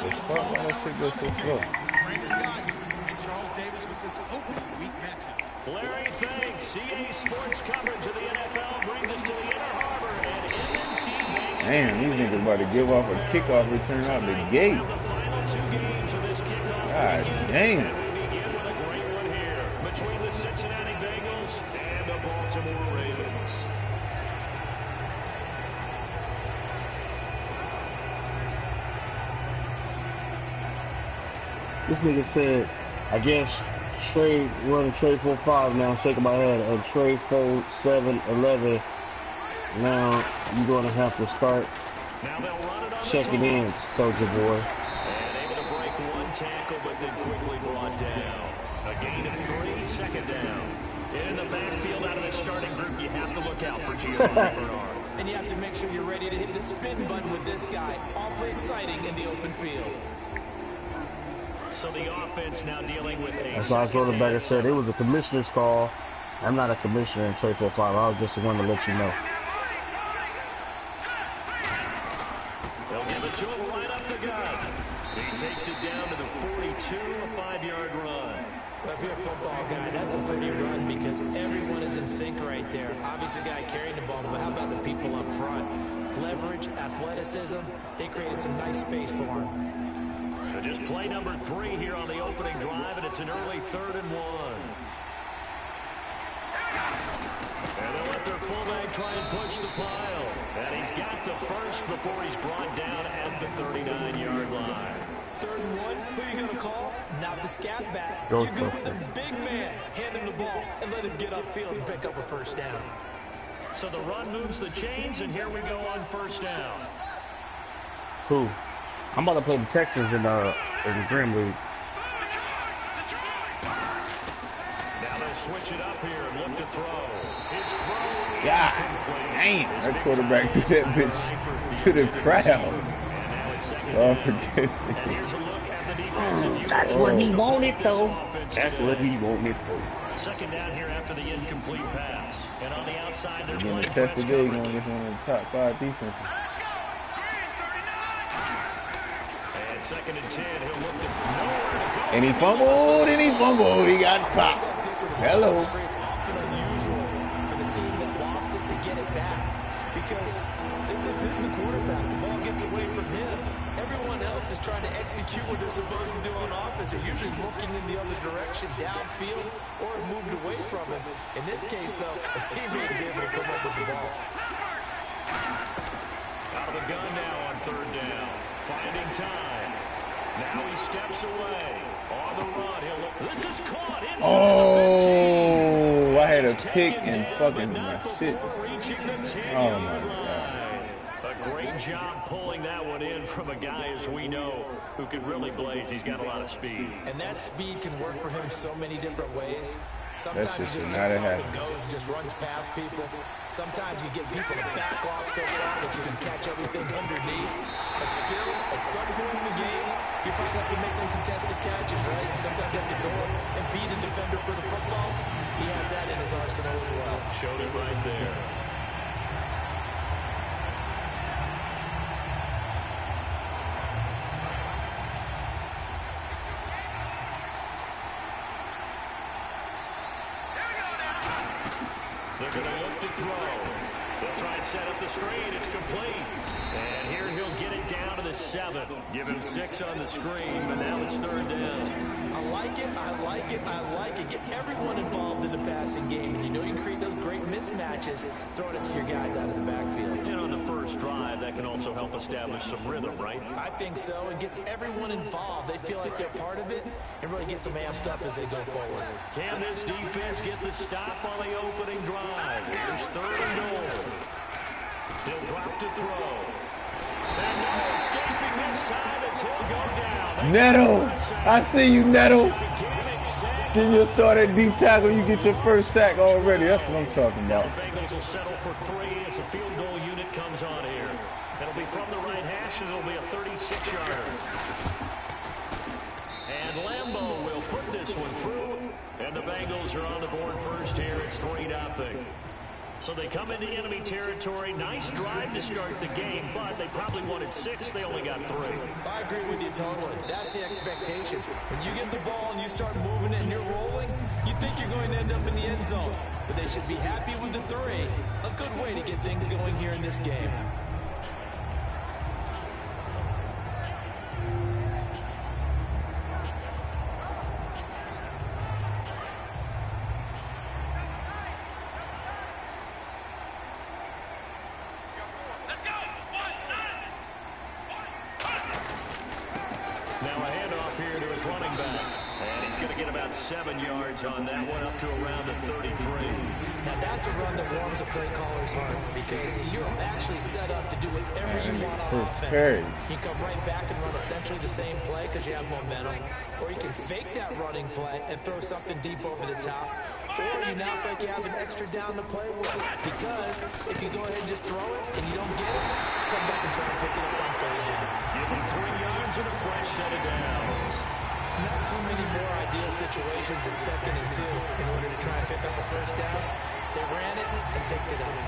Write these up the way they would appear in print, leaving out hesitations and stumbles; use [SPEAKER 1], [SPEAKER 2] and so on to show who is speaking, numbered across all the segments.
[SPEAKER 1] the fuck? Why that shit go so slow?
[SPEAKER 2] Larry, thanks. CA Sports coverage of the NFL brings us to the Inner Harbor and M&T Bank.
[SPEAKER 1] Damn, these niggas about to give off a kickoff return out the gate.
[SPEAKER 2] The final 2 games of this kickoff
[SPEAKER 1] God damn.
[SPEAKER 2] and we begin with a great one here between the Cincinnati Bengals and the Baltimore Ravens.
[SPEAKER 3] This nigga said, I guess trade, running trade 4-5 now, shaking my head, and trade 4-7-11. Now you're going to have to start checking in, soldier boy.
[SPEAKER 2] And able to break 1 tackle, but then quickly brought down. A gain of 3, second down. In the backfield out of the starting group, you have to look out for Giovanni Bernard.
[SPEAKER 4] And you have to make sure you're ready to hit the spin button with this guy. Awfully exciting in the open field.
[SPEAKER 2] So the offense now dealing with a...
[SPEAKER 3] That's why I told him back and said, it was a commissioner's call. I'm not a commissioner in trade 4-5. I was just the one to let you know.
[SPEAKER 2] They'll give it to him right up the gut. He takes it down to the 42, a 5-yard run.
[SPEAKER 4] Well, if you're a football guy, that's a pretty run because everyone is in sync right there. Obviously, the guy carrying the ball, but how about the people up front? Leverage, athleticism, they created some nice space for him.
[SPEAKER 2] So just play number 3 here on the opening drive, and it's an early 3rd and 1. And they'll let their fullback try and push the pile. And he's got the first before he's brought down at the 39-yard line.
[SPEAKER 4] 3rd and 1, who are you going to call? Not the scat back.
[SPEAKER 3] Go
[SPEAKER 4] You go with the big man, hand him the ball, and let him get upfield and pick up a first down.
[SPEAKER 2] So the run moves the chains, and here we go on 1st down.
[SPEAKER 3] Cool. I'm about to play the Texans in the Grim League.
[SPEAKER 2] Now they'll switch it up here and look to throw. His throw.
[SPEAKER 1] God damn, that quarterback threw that bitch to the crowd. Oh, forget
[SPEAKER 2] And here's a look at the defensive.
[SPEAKER 3] That's what he wanted, though. That's what he wanted, though.
[SPEAKER 2] 2nd down here after the incomplete pass. And on the outside, they're
[SPEAKER 1] Again,
[SPEAKER 2] playing
[SPEAKER 1] the test
[SPEAKER 2] press
[SPEAKER 1] today
[SPEAKER 2] coverage.
[SPEAKER 1] going to get one of the top 5 defenses.
[SPEAKER 2] And 2nd and 10, he'll look to nowhere to go.
[SPEAKER 1] And he fumbled, he got popped. Hello.
[SPEAKER 4] It's often unusual for the team that lost it to get it back because this is the quarterback. The ball gets away from him. Everyone else is trying to execute what they're supposed to do on offense. They're usually looking in the other direction, downfield, or moved away from him. In this case, though, a teammate is able to come up with the ball.
[SPEAKER 2] Out of the gun now on 3rd down. Finding time. Now he steps away. On the run, he'll look. This is caught inside the 15.
[SPEAKER 1] Oh, I had a pick and fucking my shit. Oh my God.
[SPEAKER 2] A great job pulling that one in from a guy, as we know, who can really blaze. He's got a lot of speed.
[SPEAKER 4] And that speed can work for him so many different ways. Sometimes he just
[SPEAKER 1] not
[SPEAKER 4] takes
[SPEAKER 1] a
[SPEAKER 4] off
[SPEAKER 1] happen.
[SPEAKER 4] and goes, just runs past people. Sometimes you get people to back off so far that you can catch everything underneath. But still, at some point in the game, you probably have to make some contested catches, right? Sometimes you have to go and beat a defender for the football. He has that in his arsenal as well.
[SPEAKER 2] Showed it right there. They're going to look to throw. They'll try and set up the screen. It's complete. And here he'll get it down to the 7. Give him 6 on the screen, but now it's 3rd down.
[SPEAKER 4] I like it, I like it, I like it. Get everyone involved in the passing game, and you know you can create those great mismatches throwing it to your guys out of the backfield.
[SPEAKER 2] And on the first drive, that can also help establish some rhythm, right?
[SPEAKER 4] I think so. It gets everyone involved. They feel like they're part of it and really gets them amped up as they go forward.
[SPEAKER 2] Can this defense get the stop on the opening drive? Here's 3rd and goal. He'll drop to throw. And no escaping this time as he'll go down.
[SPEAKER 1] Neto, I see you, Neto. Then you'll start at deep tackle, you get your first sack already. That's what I'm talking about.
[SPEAKER 2] The Bengals will settle for 3 as the field goal unit comes on here. It'll be from the right hash, and it'll be a 36-yarder. And Lambeau will put this one through. And the Bengals are on the board first here. It's 3-0. So they come into enemy territory. Nice drive to start the game, but they probably wanted 6. They only got 3.
[SPEAKER 4] I agree with you totally. That's the expectation. When you get the ball and you start moving it and you're rolling, you think you're going to end up in the end zone. But they should be happy with the 3. A good way to get things going here in this game.
[SPEAKER 2] Now a handoff here to his running back. And he's going to get about 7 yards on that one, up to around the 33.
[SPEAKER 4] Now that's a run that warms a play caller's heart because you're actually set up to do whatever you want on offense. You come right back and run essentially the same play because you have momentum. Or you can fake that running play and throw something deep over the top. Or you now feel like you have an extra down to play with. Because if you go ahead and just throw it and you don't get it, come back and try and pick it up on 3rd down.
[SPEAKER 2] Give him 3 yards and a fresh set of downs.
[SPEAKER 4] Not too many more ideal situations at 2nd and 2 in order to try and pick up a 1st down. They ran it and picked it up.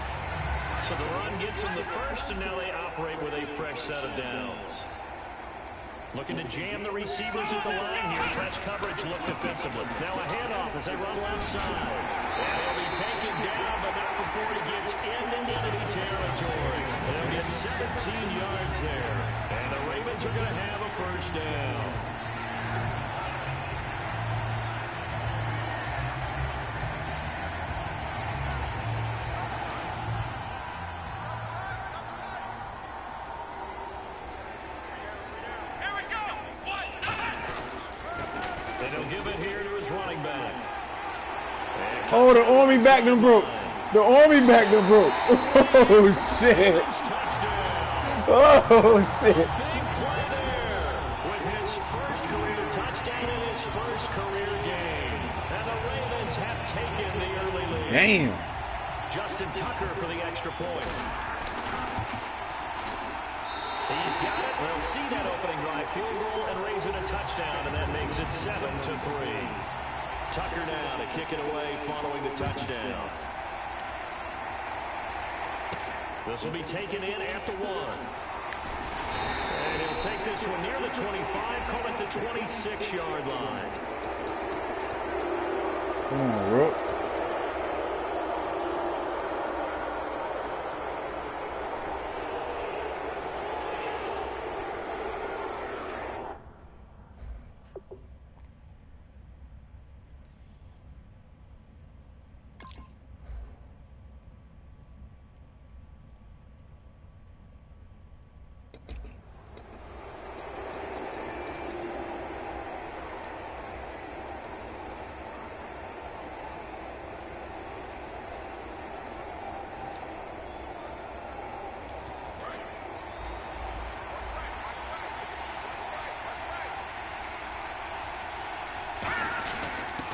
[SPEAKER 2] So the run gets them the 1st, and now they operate with a fresh set of downs. Looking to jam the receivers at the line here. Press coverage look defensively. Now a handoff as they run left side. And he'll be taken down, but not before he gets into enemy territory. They'll get 17 yards there. And the Ravens are going to have a 1st down.
[SPEAKER 1] Oh, the Army back them broke. The Army back them broke. Oh, shit. Oh, shit.
[SPEAKER 2] Big play there with his 1st career touchdown in his 1st career game. And the Ravens have taken the early lead.
[SPEAKER 1] Damn.
[SPEAKER 2] Justin Tucker for the extra point. He's got it. They'll see that opening drive field goal and raise it a touchdown, and that makes it 7-3. Tucker now to kick it away following the touchdown. This will be taken in at the 1. And he'll take this one near the 25, call it the 26-yard line.
[SPEAKER 1] Come on, bro.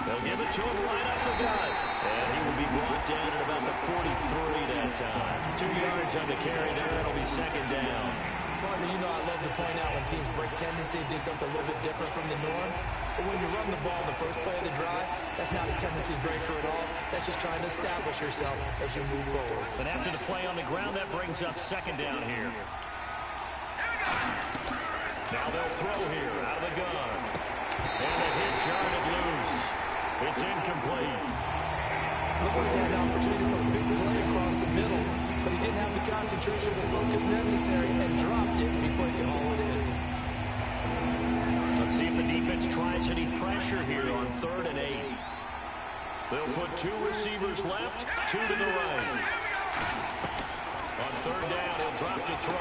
[SPEAKER 2] They'll give it to him right off the gut. And he will be brought down at about the 43 that time. 2 yards on the carry there. It'll be 2nd down.
[SPEAKER 4] Partner, you know I love to point out when teams break tendency and do something a little bit different from the norm. But when you run the ball in the first play of the drive, that's not a tendency breaker at all. That's just trying to establish yourself as you move forward.
[SPEAKER 2] But after the play on the ground, that brings up 2nd down here. Now they'll throw here out of the gun. And the hit jarred loose. It's incomplete.
[SPEAKER 4] Looked like he had an opportunity for a big play across the middle, but he didn't have the concentration or the focus necessary and dropped it before he could haul it in.
[SPEAKER 2] Let's see if the defense tries any pressure here on 3rd and 8. They'll put 2 receivers left, 2 to the right. On 3rd down, he'll drop to throw.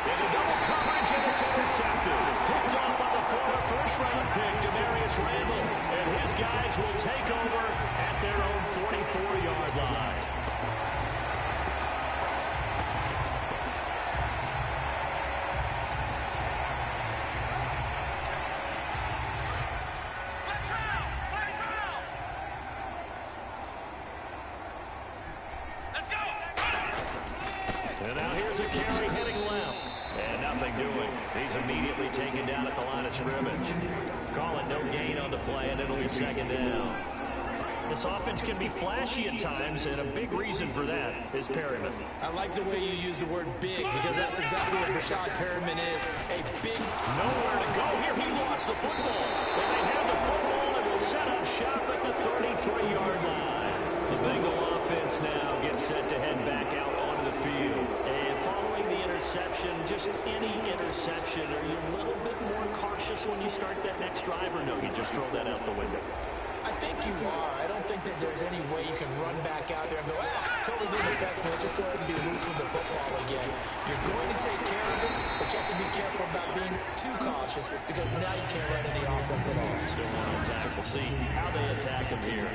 [SPEAKER 2] Into double coverage, and it's intercepted. Picked off by the former first-round pick, Demarius Randall. And his guys will take over at their own 44-yard line. And now here's a carry heading left. And nothing doing. He's immediately taken down at the line of scrimmage. Call it no gain on the play, and it'll be 2nd down. This offense can be flashy at times, and a big reason for that is Perryman.
[SPEAKER 4] I like the way you use the word big, because that's exactly what Rashad Perryman is. A big...
[SPEAKER 2] Nowhere to go here. He lost the football. And they have the football and will set up shop at the 33-yard line. The Bengal offense now gets set to head back out onto the field. And following the interception, just any interception, are you a little bit more cautious when you start that next drive, or no, you just throw that out the window?
[SPEAKER 4] I think you are. I don't think that there's any way you can run back out there and go, totally didn't affect me. Just go ahead and be loose with the football again. You're going to take care of it, but you have to be careful about being too cautious, because now you can't run any offense at all.
[SPEAKER 2] Still want to attack. We'll see how they attack him here.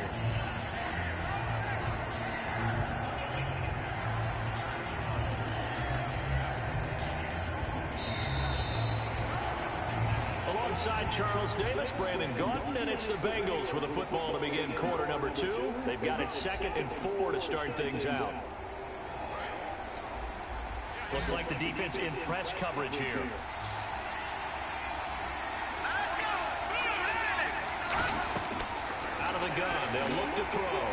[SPEAKER 2] Alongside Charles Davis, Brandon Gaudin, and it's the Bengals with a football to begin quarter number 2. They've got it 2nd and 4 to start things out. Looks like the defense in press coverage here. Out of the gun, they'll look to throw.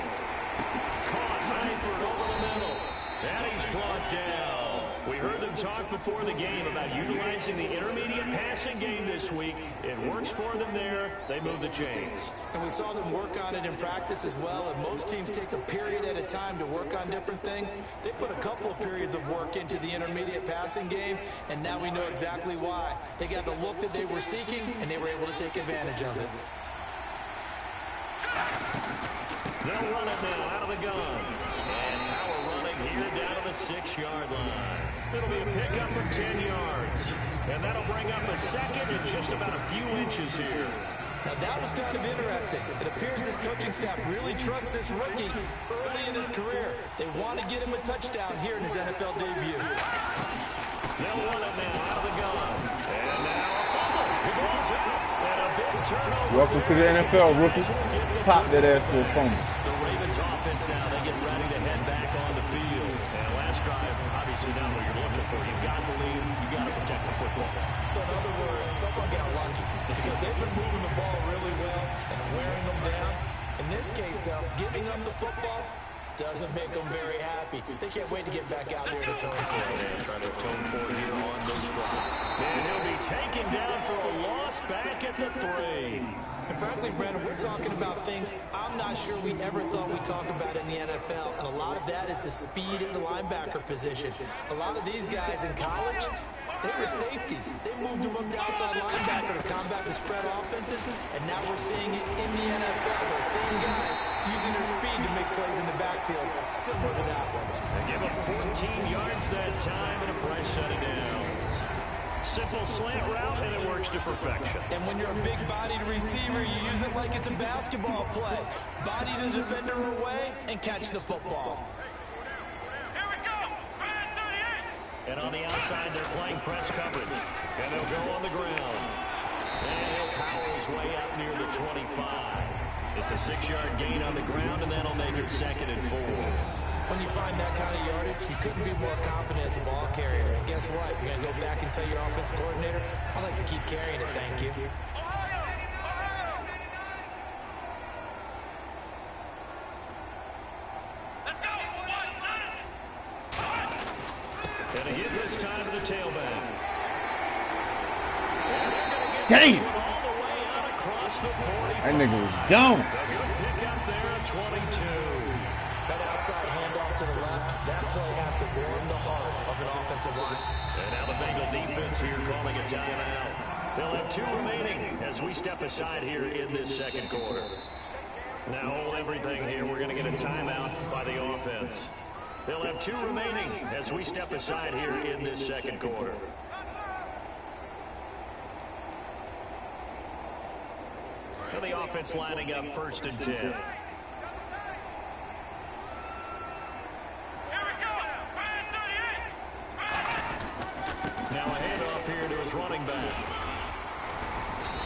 [SPEAKER 2] Caught Langford over the middle. And he's brought down. We heard them talk before the game about utilizing the intermediate passing game this week. It works for them there. They move the chains.
[SPEAKER 4] And we saw them work on it in practice as well. And most teams take a period at a time to work on different things. They put a couple of periods of work into the intermediate passing game, and now we know exactly why. They got the look that they were seeking, and they were able to take advantage of it.
[SPEAKER 2] They'll run it now out of the gun. And power running here down to the 6-yard line. It'll be a pickup of 10 yards. And that'll bring up a second and just about a few inches here.
[SPEAKER 4] Now that was kind of interesting. It appears this coaching staff really trusts this rookie early in his career. They want to get him a touchdown here in his NFL debut.
[SPEAKER 2] They'll run it now out of the gun. And now a fumble. The ball's out. And a big turnover.
[SPEAKER 1] Welcome to the NFL, rookie. Pop that ass to the phone.
[SPEAKER 2] The Ravens offense now, they get ready to head back on the field. And last drive, obviously not what you're looking for. You've got the lead. You've got to protect the football.
[SPEAKER 4] So in other words, someone got lucky, because they've been moving the ball really well and wearing them down. In this case, though, giving up the football doesn't make them very happy. They can't wait to get back out there and atone for it.
[SPEAKER 2] And try to atone for it here on this drive. And he'll be taken down for a loss back at the 3.
[SPEAKER 4] And frankly, Brandon, we're talking about things I'm not sure we ever thought we'd talk about in the NFL, and a lot of that is the speed at the linebacker position. A lot of these guys in college, they were safeties. They moved them up to outside linebacker to combat the spread offenses, and now we're seeing it in the NFL. Those same guys using their speed to make plays in the backfield, similar to that one.
[SPEAKER 2] They give him 14 yards that time and a fresh set of downs. Simple slant route, and it works to perfection.
[SPEAKER 4] And when you're a big-bodied receiver, you use it like it's a basketball play. Body the defender away and catch the football.
[SPEAKER 5] Here we go!
[SPEAKER 2] And on the outside, they're playing press coverage. And they'll go on the ground. And he'll power his way out near the 25. It's a 6-yard gain on the ground, and that'll make it 2nd and 4.
[SPEAKER 4] When you find that kind of yardage, you couldn't be more confident as a ball carrier. And guess what? You're going to go back and tell your offensive coordinator, I'd like to keep carrying it, thank you.
[SPEAKER 5] Let's go!
[SPEAKER 2] And again this time to the tailback.
[SPEAKER 1] Damn!
[SPEAKER 2] All the way out across the 45.
[SPEAKER 1] That nigga was gone.
[SPEAKER 2] A good pick up there at 22.
[SPEAKER 4] That outside handoff to the left, that play has to warm the heart of an offensive line.
[SPEAKER 2] And now the Bengal defense here calling a timeout. They'll have 2 remaining as we step aside here in this 2nd quarter. Now hold everything here. We're going to get a timeout by the offense. They'll have 2 remaining as we step aside here in this 2nd quarter. So the offense lining up 1st and 10. Now a handoff here to his running back.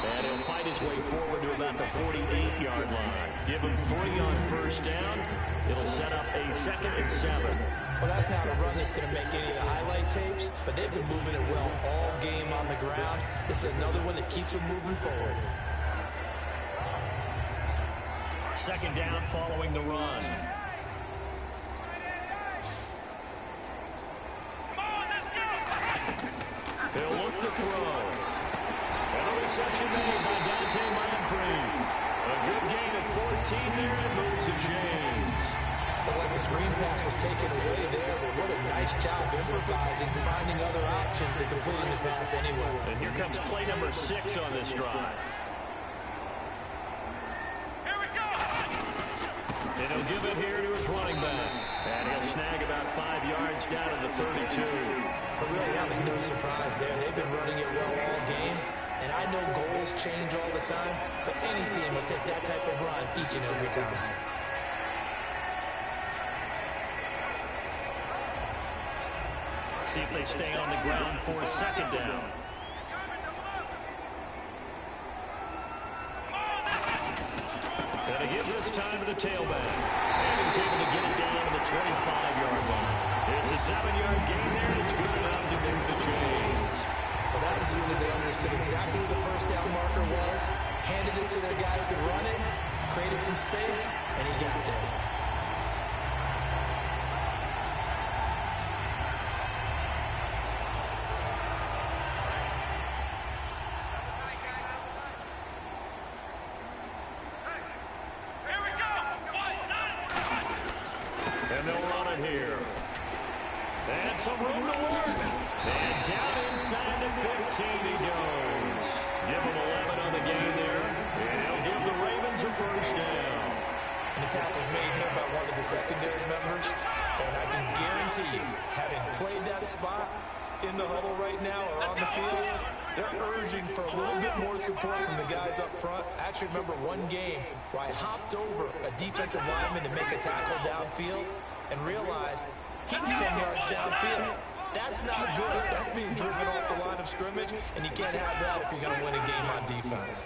[SPEAKER 2] And he'll fight his way forward to about the 48-yard line. Give him 3 on 1st down. It'll set up a 2nd and 7.
[SPEAKER 4] Well, that's not a run that's going to make any of the highlight tapes, but they've been moving it well all game on the ground. This is another one that keeps them moving forward.
[SPEAKER 2] second down following the run. He'll look to throw. And a reception made by Dante Lamprey. A good gain of 14 there, and it moves the chains.
[SPEAKER 4] Looked like the screen pass was taken away there, but what a nice job improvising, finding other options, and completing the pass anyway.
[SPEAKER 2] And here comes play number 6 on this drive.
[SPEAKER 5] Here we go!
[SPEAKER 2] And he'll give it here to his running back. And he'll snag about 5 yards down to the 32.
[SPEAKER 4] But really, that was no surprise there. They've been running it well all game. And I know goals change all the time, but any team will take that type of run each and every time.
[SPEAKER 2] See if they stay on the ground for second down. And he gives this time to the tailback. And he's able to get it down to the 25-yard line. It's a 7-yard gain there. It's good enough to move the chains.
[SPEAKER 4] Well, that was a unit that understood exactly where the first down marker was, handed it to their guy who could run it, created some space, and he got there.
[SPEAKER 5] Here we go!
[SPEAKER 2] And they'll run it here. And some room to work. And down inside the 15 he goes. Give him 11 on the game there. And he'll give the Ravens a first down.
[SPEAKER 4] And the tackle's made here by one of the secondary members. And I can guarantee you, having played that spot in the huddle right now or on the field, they're urging for a little bit more support from the guys up front. I actually remember one game where I hopped over a defensive lineman to make a tackle downfield and realized he was 10 yards downfield. That's not good. That's being driven off the line of scrimmage, and you can't have that if you're going to win a game on defense.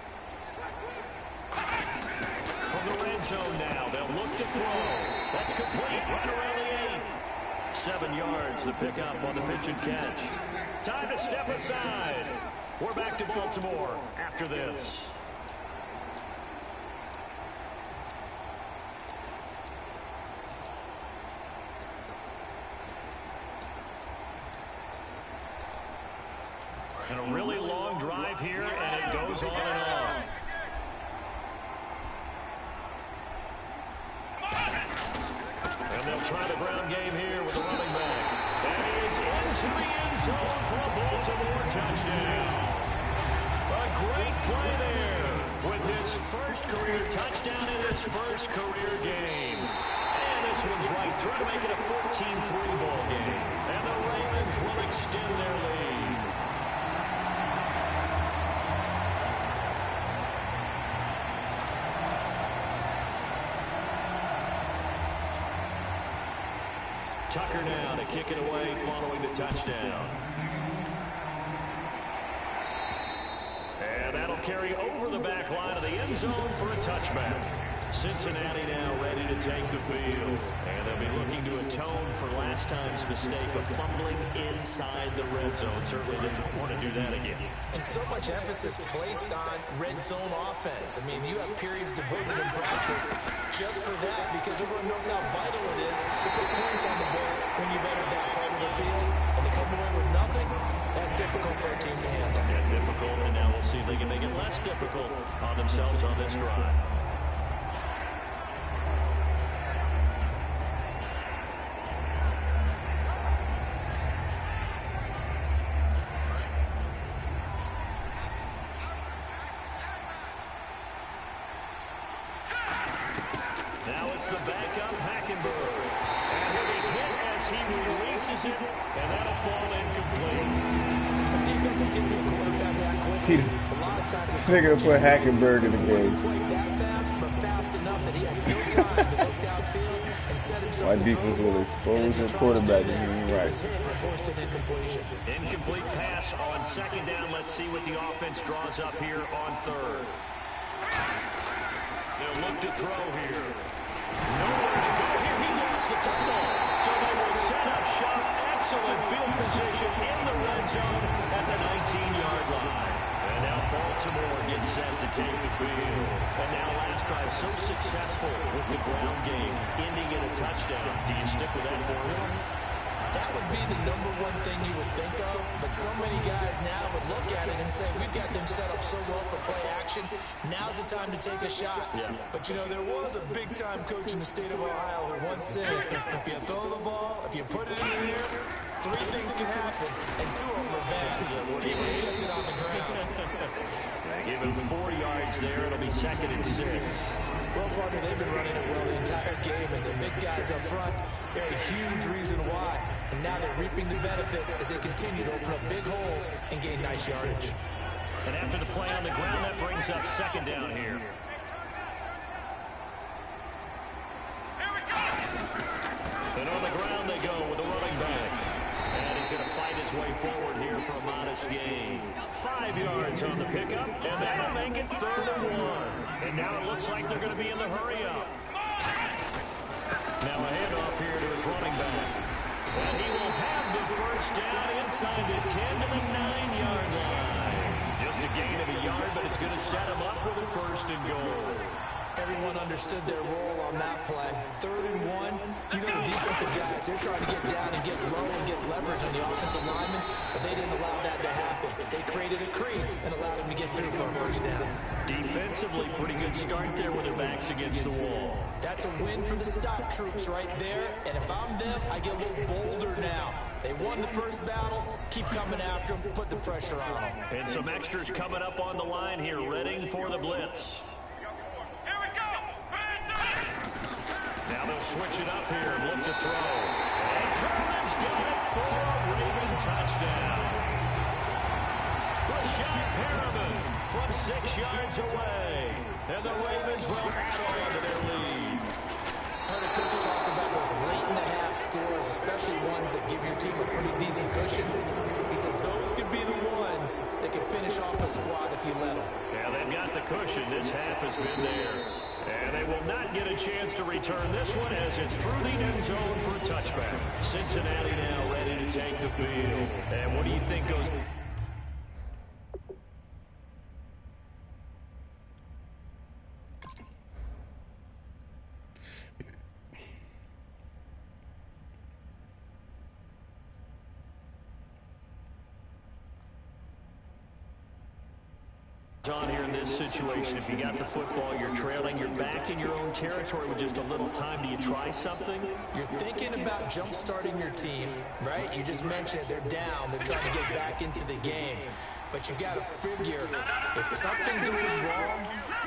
[SPEAKER 2] From the red zone now, they'll look to throw. That's complete right around the 8. 7 yards to pick up on the pitch and catch. Time to step aside. We're back to Baltimore after this. And a really long drive here, and it goes on and on. And they'll try the ground game here with the running back. And he is into the end zone for a Baltimore touchdown. A great play there with his first career touchdown in his first career game. And this one's right through to make it a 14-3 ball game. And the Ravens will extend their lead. Tucker now to kick it away following the touchdown. And that'll carry over the back line of the end zone for a touchback. Cincinnati now ready to take the field. And they'll be looking to atone for last time's mistake of fumbling inside the red zone. Certainly they don't want to do that again.
[SPEAKER 4] And so much emphasis placed on red zone offense. I mean, you have periods devoted in practice just for that because everyone knows how vital it is to put points on the board when you've entered that part of the field. And to come away with nothing, that's difficult for a team to handle.
[SPEAKER 2] Yeah, difficult, and now we'll see if they can make it less difficult on themselves on this drive. Now it's the backup Hackenberg. And he'll be hit as he releases it, and that'll fall incomplete.
[SPEAKER 4] The defense get to the quarterback that quickly. A lot of times it's
[SPEAKER 1] Nigga put Hackenberg in the game.
[SPEAKER 4] wasn't quite that fast, but fast enough that he had no time to look downfield and set himself
[SPEAKER 1] My
[SPEAKER 4] to
[SPEAKER 1] defense
[SPEAKER 4] throw.
[SPEAKER 1] will expose the quarterback and he right.
[SPEAKER 4] And forced an incompletion.
[SPEAKER 2] Incomplete pass on second down. Let's see what the offense draws up here on third. They'll look to throw here. Nowhere to go here. He lost the football. So they will set up shop. Excellent field position in the red zone at the 19-yard line. And now ball Baltimore gets set to take the field. And now last drive so successful with the ground game, ending in a touchdown. Do you stick with that formula?
[SPEAKER 4] That would be the #1 thing you would think of, but so many guys now would look at it and say, we've got them set up so well for play action, now's the time to take a shot. Yeah. But, you know, there was a big-time coach in the state of Ohio who once said, if you throw the ball, if you put it in the air, 3 things can happen, and 2 of them are bad. People kiss it on the ground.
[SPEAKER 2] Give him 4 yards there. It'll be 2nd and 6.
[SPEAKER 4] Well, partner, they've been running it well the entire game, and the big guys up front, they're a huge reason why. And now they're reaping the benefits as they continue to open up big holes and gain nice yardage.
[SPEAKER 2] And after the play on the ground, that brings up 2nd down here.
[SPEAKER 5] Here we go!
[SPEAKER 2] And on the ground they go with the running back. And he's going to fight his way forward here for a modest gain. 5 yards on the pickup, and that'll make it 3rd and 1. And now it looks like they're going to be in the hurry-up. Now a handoff here to his running back. And he will have the 1st down inside the 10 to the 9-yard line. Just a gain of a yard, but it's going to set him up for the 1st and goal.
[SPEAKER 4] Everyone understood their role on that play. 3rd and 1, you know the defensive guys, they're trying to get down and get low and get leverage on the offensive lineman, but they didn't allow that to happen. They created a crease and allowed him to get through for a 1st down.
[SPEAKER 2] Defensively, pretty good start there with their backs against the wall.
[SPEAKER 4] That's a win for the stop troops right there, and if I'm them, I get a little bolder now. They won the 1st battle, keep coming after them, put the pressure on them.
[SPEAKER 2] And some extras coming up on the line here, readying for the blitz.
[SPEAKER 5] Here we go!
[SPEAKER 2] Now they'll switch it up here and look to throw. And Herman's got it for a Raven touchdown. Rashad Perriman from 6 yards away. And the Ravens will add on to their lead.
[SPEAKER 4] I heard a coach talk about those late-in-the-half scores, especially ones that give your team a pretty decent cushion. He said those could be the ones that could finish off a squad if you let them.
[SPEAKER 2] Yeah, they've got the cushion. This half has been theirs. And they will not get a chance to return this one as it's through the end zone for a touchback. Cincinnati now ready to take the field. And what do you think goes... on here in this situation? If you got the football, you're trailing, you're back in your own territory with just a little time. Do you try something?
[SPEAKER 4] You're thinking about jump-starting your team, right? You just mentioned it. They're down. They're trying to get back into the game. But you got to figure, if something goes wrong,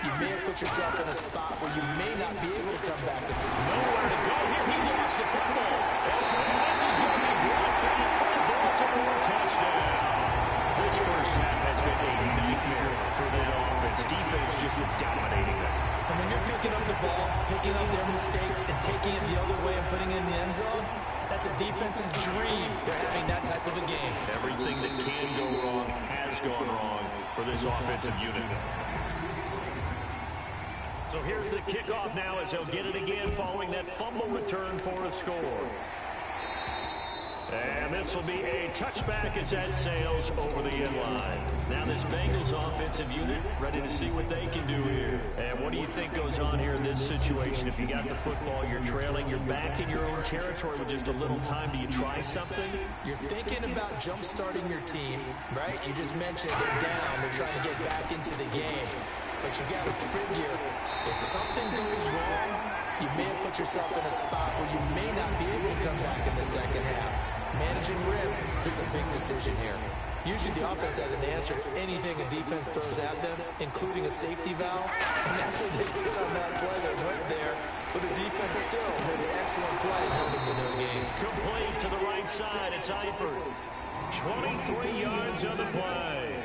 [SPEAKER 4] you may have put yourself in a spot where you may not be able to come back.
[SPEAKER 2] Nowhere to go here. He lost the football. And this is going to be brought back for a Baltimore touchdown. This 1st half has been a nightmare for that offense. Defense just dominating them.
[SPEAKER 4] And when you're picking up the ball, picking up their mistakes, and taking it the other way and putting it in the end zone, that's a defense's dream. They're having that type of a game.
[SPEAKER 2] Everything that can go wrong has gone wrong for this offensive unit. So here's the kickoff now as he'll get it again following that fumble return for a score. And this will be a touchback as that sails over the end line. Now this Bengals offensive unit ready to see what they can do here. And what do you think goes on here in this situation? If you got the football, you're trailing, you're back in your own territory with just a little time. Do you try something?
[SPEAKER 4] You're thinking about jump-starting your team, right? You just mentioned they're down. They're trying to get back into the game. But you got to figure, if something goes wrong, you may have put yourself in a spot where you may not be able to come back in the 2nd half. Managing risk is a big decision here. Usually the offense has an answer to anything a defense throws at them, including a safety valve. And that's what they did on that play. They went there, but the defense still made an excellent play and held them to no gain.
[SPEAKER 2] Complete to the right side. It's Eifert. 23 yards on the play.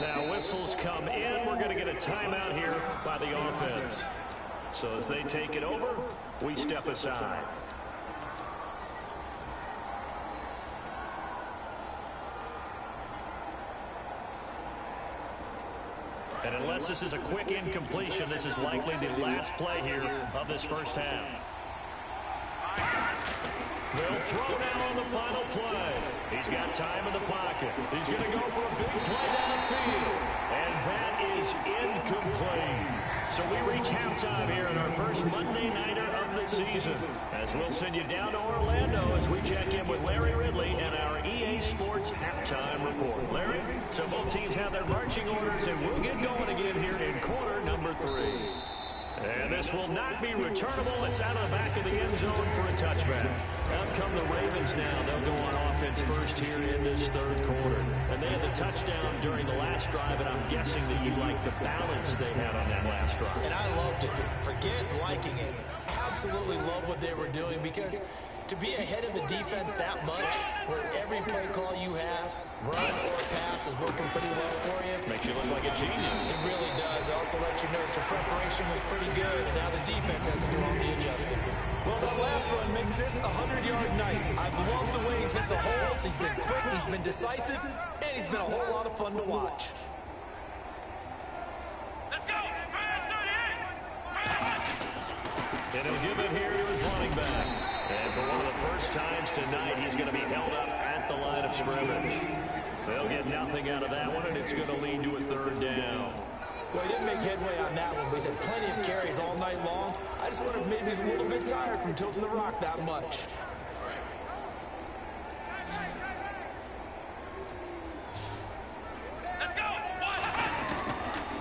[SPEAKER 2] Now whistles come in. We're going to get a timeout here by the offense. So as they take it over, we step aside. And unless this is a quick incompletion, this is likely the last play here of this 1st half. They'll throw now on the final play. He's got time in the pocket. He's going to go for a big play downfield. So we reach halftime here in our first Monday Nighter of the season, as we'll send you down to Orlando as we check in with Larry Ridley and our EA Sports Halftime Report. Larry, so both teams have their marching orders, and we'll get going again here in quarter number 3. And this will not be returnable. It's out of the back of the end zone for a touchback. Out come the Ravens now. They'll go on offense first here in this third quarter. And they had the touchdown during the last drive, and I'm guessing that you like the balance they had on that last drive.
[SPEAKER 4] And I loved it. Forget liking it. Absolutely love what they were doing, because to be ahead of the defense that much, where every play call you have, run or pass, is working pretty well for you.
[SPEAKER 2] Makes you look like a genius.
[SPEAKER 4] It really does. It also lets you know that your preparation was pretty good, and now the defense has to do all the adjusting. Well, that last run makes this a 100-yard night. I've loved the way he's hit the holes. He's been quick, he's been decisive, and he's been a whole lot of fun to watch.
[SPEAKER 5] Let's go!
[SPEAKER 2] And he'll give it here to his running back. And for one of the first times tonight, he's going to be held up at the line of scrimmage. They'll get nothing out of that one, and it's going to lead to a third down.
[SPEAKER 4] Well, he didn't make headway on that one, but he's had plenty of carries all night long. I just wonder if maybe he's a little bit tired from tilting the rock that much.
[SPEAKER 5] Let's go!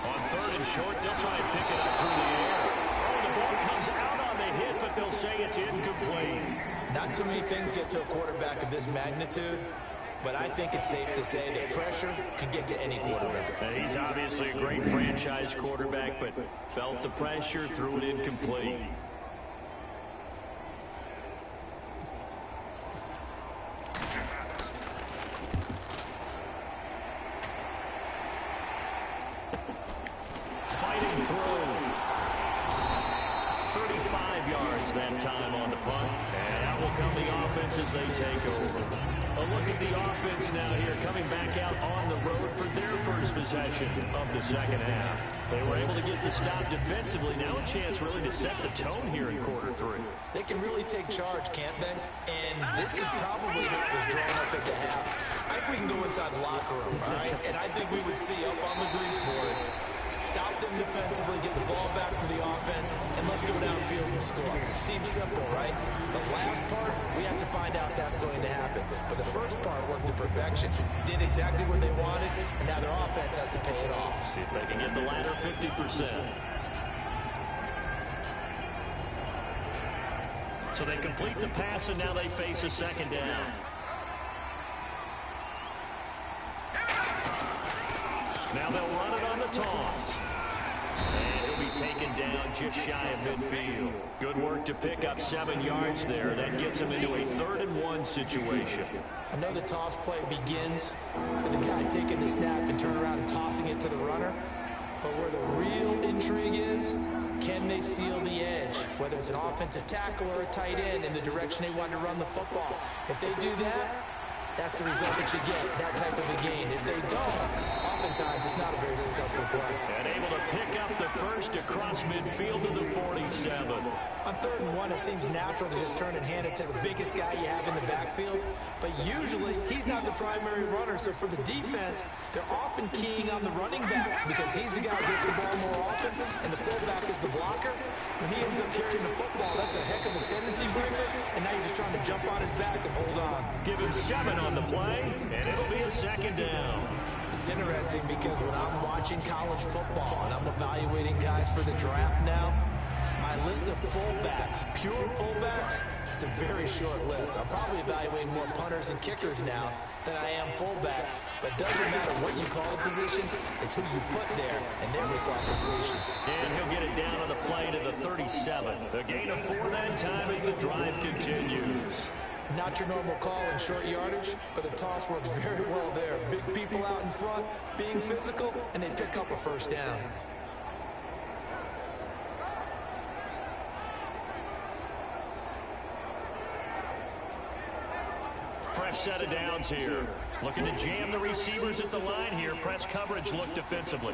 [SPEAKER 2] On third and short, they'll try and pick it up through the air. Oh, the ball comes out on the hit, but they'll say it's incomplete.
[SPEAKER 4] Not too many things get to a quarterback of this magnitude, but I think it's safe to say that pressure can get to any quarterback.
[SPEAKER 2] And he's obviously a great franchise quarterback, but felt the pressure, threw it incomplete. Fighting through. 35 yards that time on the punt. And out will come the offense as they take over. A look at the offense now here, coming back out on the road for their first possession of the second half. They were able to get the stop defensively. Now a chance really to set the tone here in quarter 3.
[SPEAKER 4] They can really take charge, can't they? And this is probably how it was drawn up at the half. I think we can go inside the locker room, all right? And I think we would see up on the grease boards, stop them defensively, get the ball back for the offense, and let's go downfield and score. Seems simple, right? The last part, we have to find out that's going to happen. But the first part worked to perfection. Did exactly what they wanted, and now their offense has to pay it off.
[SPEAKER 2] See if they can get the latter 50%. So they complete the pass, and now they face a second down. Now they'll run it on the toss. And he'll be taken down just shy of midfield. Good work to pick up 7 yards there. That gets him into a 3rd and 1 situation.
[SPEAKER 4] I know the toss play begins with the guy taking the snap and turn around and tossing it to the runner. But where the real intrigue is, can they seal the edge? Whether it's an offensive tackle or a tight end in the direction they want to run the football. If they do that, that's the result that you get, that type of a gain. If they don't, oftentimes it's not a very successful play.
[SPEAKER 2] And able to pick up the first across midfield to the 47.
[SPEAKER 4] On 3rd and 1, it seems natural to just turn and hand it to the biggest guy you have in the backfield. But usually, he's not the primary runner. So for the defense, they're often keying on the running back because he's the guy who gets the ball more often, and the fullback is the blocker. When he ends up carrying the football, that's a heck of a tendency breaker, and now you're just trying to jump on his back and hold on.
[SPEAKER 2] Give him 7 on the play, and it'll be a second down.
[SPEAKER 4] It's interesting because when I'm watching college football and I'm evaluating guys for the draft now, my list of fullbacks, pure fullbacks, it's a very short list. I'm probably evaluating more punters and kickers now than I am fullbacks, but it doesn't matter what you call a position, it's who you put there, and their missile completion.
[SPEAKER 2] And he'll get it down on the play to the 37. A gain of 4 that time as the drive continues.
[SPEAKER 4] Not your normal call in short yardage, but the toss works very well there. Big people out in front, being physical, and they pick up a first down.
[SPEAKER 2] Fresh set of downs here. Looking to jam the receivers at the line here. Press coverage look defensively.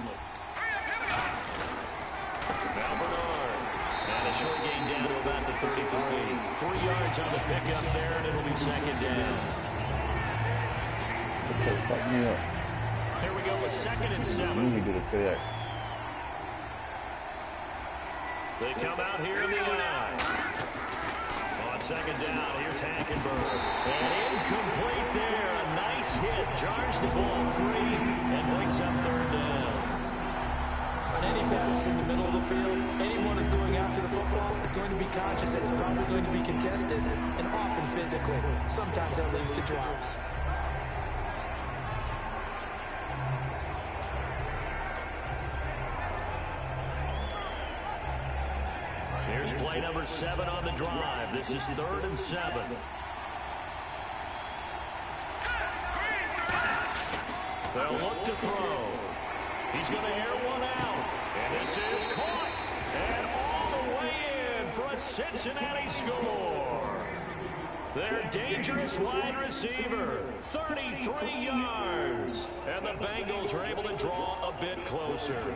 [SPEAKER 2] Now Bernard. And a short gain down to about the 33. 3 yards on the pickup there, and it'll be second down. Here we go with 2nd and 7.
[SPEAKER 1] You need to do the FedEx.
[SPEAKER 2] They come out here in the eye. On second down, here's Hackenberg. And incomplete there. A nice hit. Jars the ball free and brings up third down.
[SPEAKER 4] On any passes in the middle of the field, anyone who's going after the football is going to be conscious that it's probably going to be contested, and often physically. Sometimes that leads to drops.
[SPEAKER 2] Here's play number 7 on the drive. This is 3rd and 7. They'll look to throw. He's going to air one out. And this is caught. And all the way in for a Cincinnati score. Their dangerous wide receiver, 33 yards. And the Bengals are able to draw a bit closer.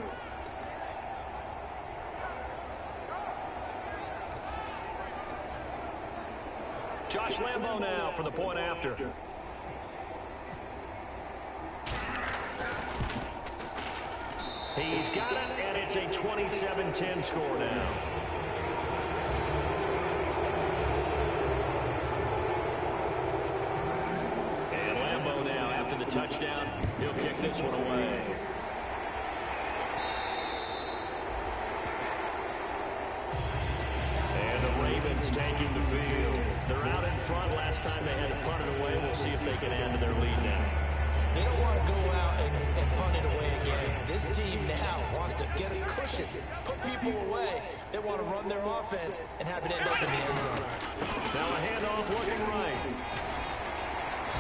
[SPEAKER 2] Josh Lambo now for the point after. He's got it, and it's a 27-10 score now. And Lambo now, after the touchdown, he'll kick this one away. And the Ravens taking the field. They're out in front. Last time they had to punt it away. We'll see if they can add to their lead now.
[SPEAKER 4] They don't want to go out and punt it away again. This team now wants to get a cushion, put people away. They want to run their offense and have it end up in the end zone.
[SPEAKER 2] Now a handoff looking right.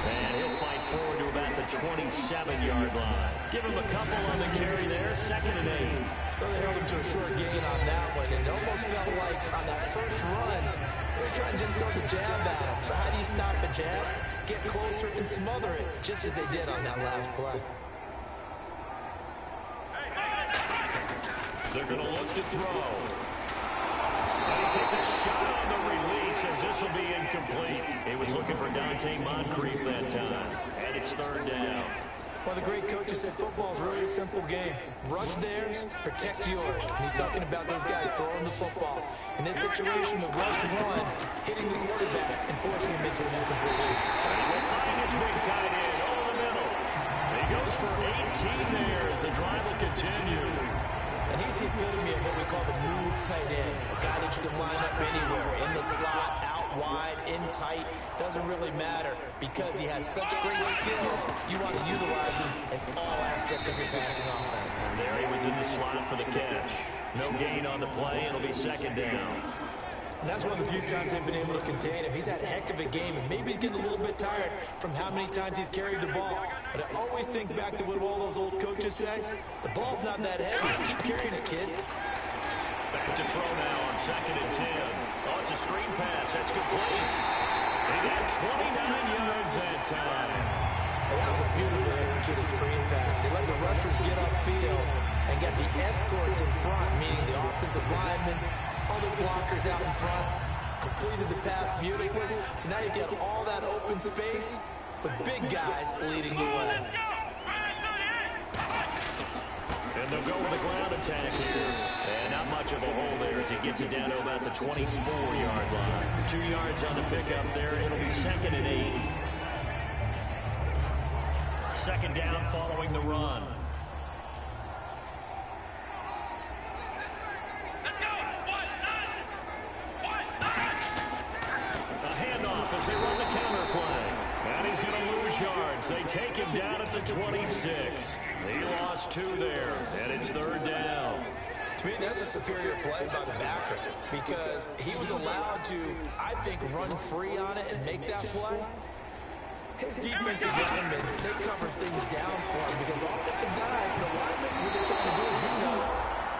[SPEAKER 2] And he'll fight forward to about the 27-yard line. Give him a couple on the carry there, 2nd and 8.
[SPEAKER 4] Well, they held him to a short gain on that one, and it almost felt like on that first run, they were trying to just throw the jab at him. So how do you stop the jab? Get closer and smother it, just as they did on that last play.
[SPEAKER 2] They're going to look to throw. And he takes a shot on the release as this will be incomplete. He was looking for Dante Moncrief that time. And it's 3rd down.
[SPEAKER 4] One of the great coaches said football is really a simple game. Rush theirs, protect yours. And he's talking about those guys throwing the football. In this situation, the rush one, hitting the quarterback and forcing him into an incompletion.
[SPEAKER 2] And he will find his big tight end over the middle. He goes for 18 there as the drive will continue.
[SPEAKER 4] And he's the epitome of what we call the move tight end. A guy that you can line up anywhere, in the slot, out wide, in tight. Doesn't really matter because he has such great skills. You want to utilize him in all aspects of your passing offense.
[SPEAKER 2] And there he was in the slot for the catch. No gain on the play. It'll be 2nd down.
[SPEAKER 4] And that's one of the few times they've been able to contain him. He's had a heck of a game, and maybe he's getting a little bit tired from how many times he's carried the ball. But I always think back to what all those old coaches say. The ball's not that heavy. Keep carrying it, kid.
[SPEAKER 2] Back to throw now on 2nd and 10. Oh, it's a screen pass. That's complete. He got 29 yards that time.
[SPEAKER 4] And that was a beautifully executed screen pass. They let the rushers get upfield and get the escorts in front, meaning the offensive linemen, other blockers out in front, completed the pass beautifully. So now you get all that open space with big guys leading the way.
[SPEAKER 2] And they'll go with a ground attack here. And not much of a hole there as he gets it down to about the 24-yard line. 2 yards on the pickup there. It'll be 2nd and 8. 2nd down following the run. As they run the counter play. And he's going to lose yards. They take him down at the 26. He lost 2 there, and it's 3rd down.
[SPEAKER 4] To me, that's a superior play by the backer because he was allowed to, I think, run free on it and make that play. His defensive linemen, they covered things down for him because offensive guys, the linemen, what they're trying to do, as you know,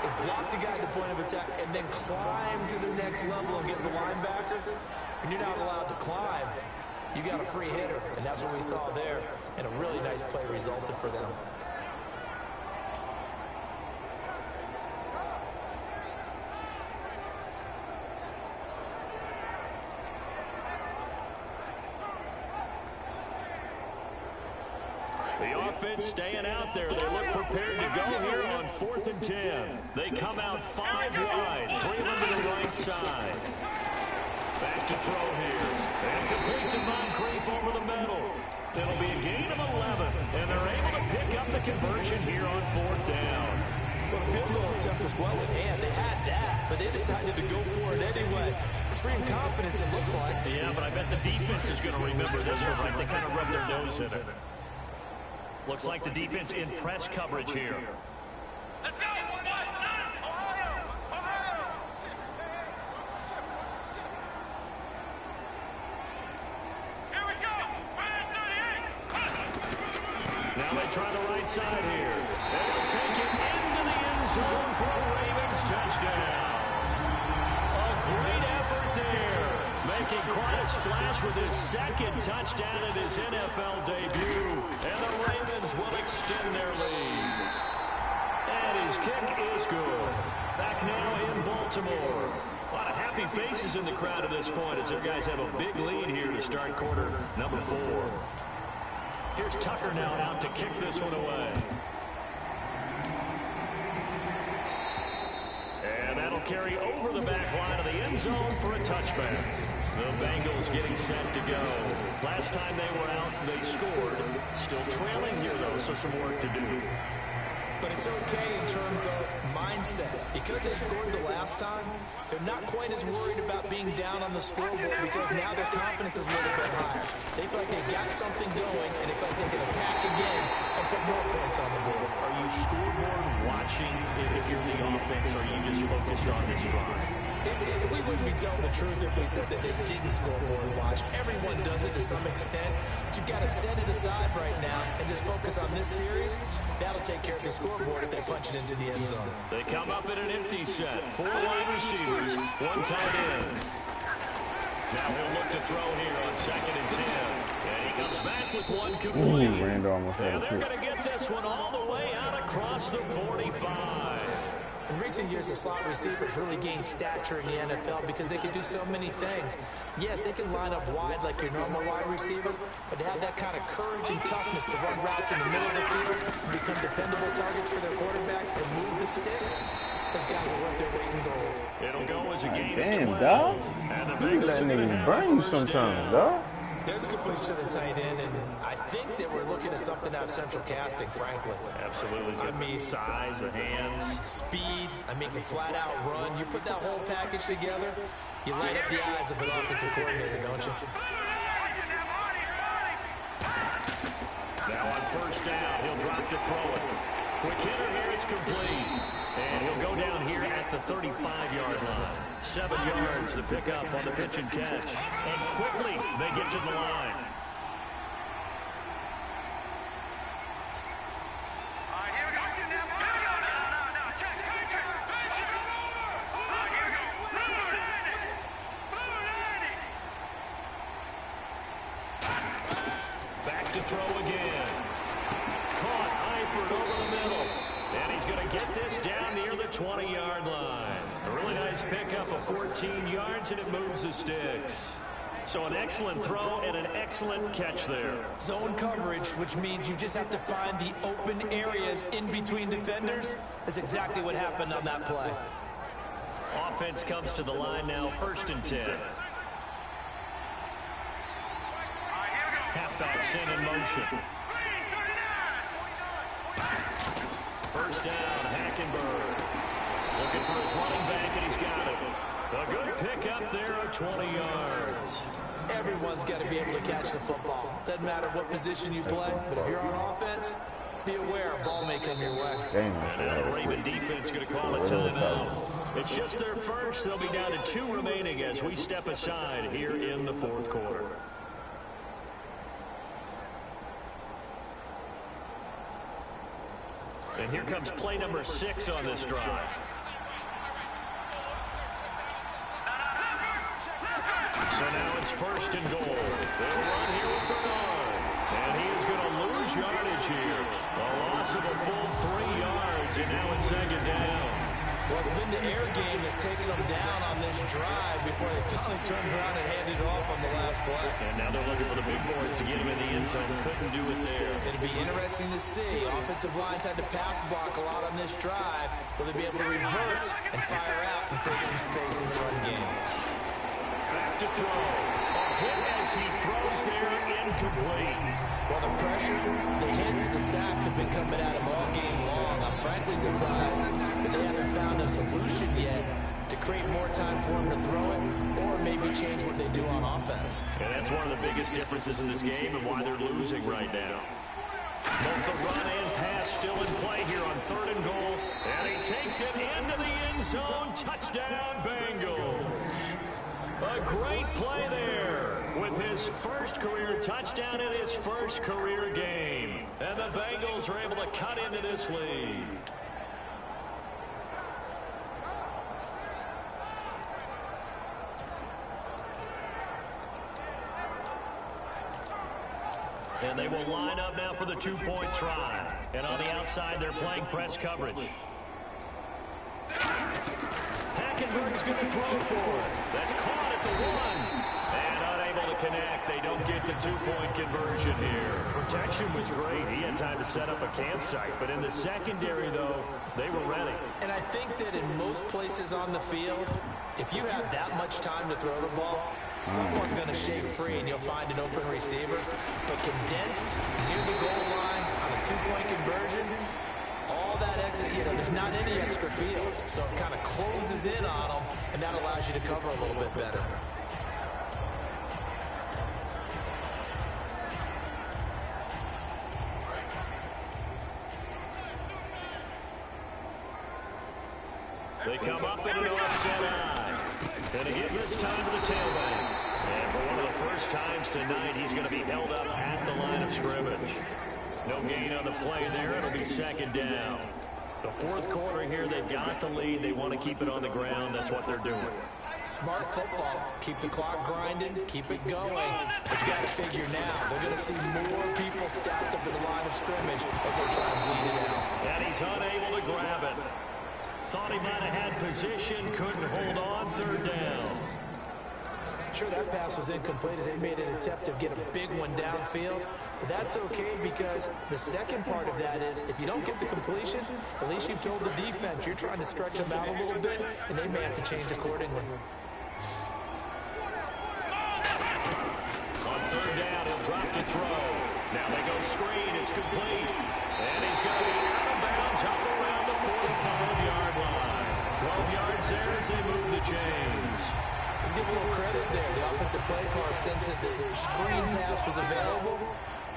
[SPEAKER 4] is block the guy at the point of attack and then climb to the next level and get the linebacker. When you're not allowed to climb, you got a free hitter, and that's what we saw there, and a really nice play resulted for them.
[SPEAKER 2] The offense staying out there. They look prepared to go here on 4th and 10. They come out 5 wide, 3 of them to the right side. Back to throw here. And complete to Moncrief over the middle. It'll be a gain of 11, and they're able to pick up the conversion here on 4th down.
[SPEAKER 4] Well, the field goal attempt was well in hand. They had that, but they decided to go for it anyway. Extreme confidence, it looks like.
[SPEAKER 2] Yeah, but I bet the defense is going to remember this one, right? They kind of rub their nose in it. Looks like the defense in press coverage here.
[SPEAKER 5] Let's go! Ohio! Ohio! Here we go!
[SPEAKER 2] Now they try the right side here. They'll take it into the end zone for a Ravens touchdown. A great effort there. Making quite a splash with his 2nd touchdown in his NFL debut. And the Ravens will extend their lead. And his kick is good. Back now in Baltimore. A lot of happy faces in the crowd at this point as their guys have a big lead here to start quarter number 4. Here's Tucker now out to kick this one away. And that'll carry over the back line of the end zone for a touchback. The Bengals getting set to go. Last time they were out, they scored. Still trailing here, though, so some work to do.
[SPEAKER 4] But it's okay in terms of mindset. Because they scored the last time, they're not quite as worried about being down on the scoreboard because now their confidence is a little bit higher. They feel like they've got something going, and they feel like they can attack again and put more points on the board.
[SPEAKER 2] Are you scoreboard watching if you're the offense, or are you just focused on this drive?
[SPEAKER 4] We wouldn't be telling the truth if we said that they didn't scoreboard watch. Everyone does it to some extent. But you've got to set it aside right now and just focus on this series. That'll take care of the scoreboard if they punch it into the end zone.
[SPEAKER 2] They come up in an empty set. 4 wide receivers, 1 tight end. Now he'll look to throw here on 2nd and 10. And he comes back with 1 complete. And they're going to get this one all the way out across the 45.
[SPEAKER 4] In recent years, the slot receivers really gained stature in the NFL because they can do so many things. Yes, they can line up wide like your normal wide receiver, but to have that kind of courage and toughness to run routes in the middle of the field and become dependable targets for their quarterbacks and move the sticks, those guys are worth their weight in gold.
[SPEAKER 2] It'll go as a gain of 12.
[SPEAKER 1] Damn, dog.
[SPEAKER 2] And the
[SPEAKER 1] You
[SPEAKER 2] Bengals
[SPEAKER 1] let
[SPEAKER 2] are going to
[SPEAKER 1] niggas
[SPEAKER 2] have
[SPEAKER 1] burn you
[SPEAKER 2] first
[SPEAKER 1] sometimes,
[SPEAKER 2] down.
[SPEAKER 1] dog.
[SPEAKER 4] There's a completion to the tight end, and I think that we're looking at something out of central casting, frankly.
[SPEAKER 2] Absolutely.
[SPEAKER 4] I mean,
[SPEAKER 2] size, the hands.
[SPEAKER 4] Speed, I mean, can flat out run. You put that whole package together, you light up the eyes of an offensive coordinator, don't you?
[SPEAKER 2] Now on 1st down, he'll drop to throw it. Quick hitter here, it's complete. And he'll go down here at the 35-yard line. 7 yards to pick up on the pitch and catch. And quickly, they get to the line. Back to throw again. Caught Eifert over the middle. And he's going to get this down near the 20-yard line. A really nice pickup of 14 yards, and it moves the sticks. So an excellent throw and an excellent catch there.
[SPEAKER 4] Zone coverage, which means you just have to find the open areas in between defenders. That's exactly what happened on that play.
[SPEAKER 2] Offense comes to the line now, 1st and 10. Halfback sent in motion. 1st down, Hackenberg. Looking for his running back, and he's got it. A good pickup there of 20 yards.
[SPEAKER 4] Everyone's got to be able to catch the football. Doesn't matter what position you play, but if you're on offense, be aware a ball may come your way.
[SPEAKER 2] And now the Raven defense going to call a timeout. It's just their first. They'll be down to 2 remaining as we step aside here in the 4th quarter. And here comes play number 6 on this drive. So now it's 1st and goal. They'll run here with Bernard. And he is going to lose yardage here. A loss of a full 3 yards, and now it's 2nd down.
[SPEAKER 4] Well, it's been the air game that's taken them down on this drive before they finally turned around and handed it off on the last play.
[SPEAKER 2] And now they're looking for the big boys to get him in the end zone. Couldn't do it there.
[SPEAKER 4] It'll be interesting to see. Offensive lines had to pass block a lot on this drive. Will they be able to revert and fire out and create some space in the run game?
[SPEAKER 2] Back to throw. A hit as he throws there, incomplete.
[SPEAKER 4] Well, the pressure, the hits, the sacks have been coming at him all game long. I'm frankly surprised that they haven't found a solution yet to create more time for him to throw it or maybe change what they do on offense.
[SPEAKER 2] And that's one of the biggest differences in this game and why they're losing right now. Both the run and pass still in play here on 3rd and goal. And he takes it into the end zone. Touchdown, Bengals. A great play there with his first career touchdown in his first career game. And the Bengals are able to cut into this lead. And they will line up now for the 2-point try. And on the outside, they're playing press coverage. Hackenberg's going to throw for it. That's caught at the 1. And unable to connect. They don't get the 2-point conversion here. Protection was great. He had time to set up a campsite. But in the secondary, though, they were ready.
[SPEAKER 4] And I think that in most places on the field, if you have that much time to throw the ball, someone's going to shake free and you'll find an open receiver. But condensed near the goal line on a 2-point conversion, all that exit, there's not any extra field. So it kind of closes in on them, and that allows you to cover a little bit better.
[SPEAKER 2] They come up in an offset eye. And again this time to the tailback. And for one of the first times tonight, he's going to be held up at the line of scrimmage. No gain on the play there. It'll be 2nd down. The 4th quarter here, they've got the lead. They want to keep it on the ground. That's what they're doing.
[SPEAKER 4] Smart football. Keep the clock grinding. Keep it going. But you got to figure now, they're going to see more people stacked up at the line of scrimmage as they try to bleed it out.
[SPEAKER 2] And he's unable to grab it. Thought he might have had position. Couldn't hold on. 3rd down.
[SPEAKER 4] Sure, that pass was incomplete as they made an attempt to get a big one downfield. But that's okay because the second part of that is if you don't get the completion, at least you've told the defense you're trying to stretch them out a little bit, and they may have to change accordingly.
[SPEAKER 2] On 3rd down, he'll drop to throw. Now they go screen. It's complete. And he's going to be out of bounds up around the 45-yard line. 12 yards there as they move the chains.
[SPEAKER 4] Let's give a little credit there. The offensive play caller since the screen pass was available.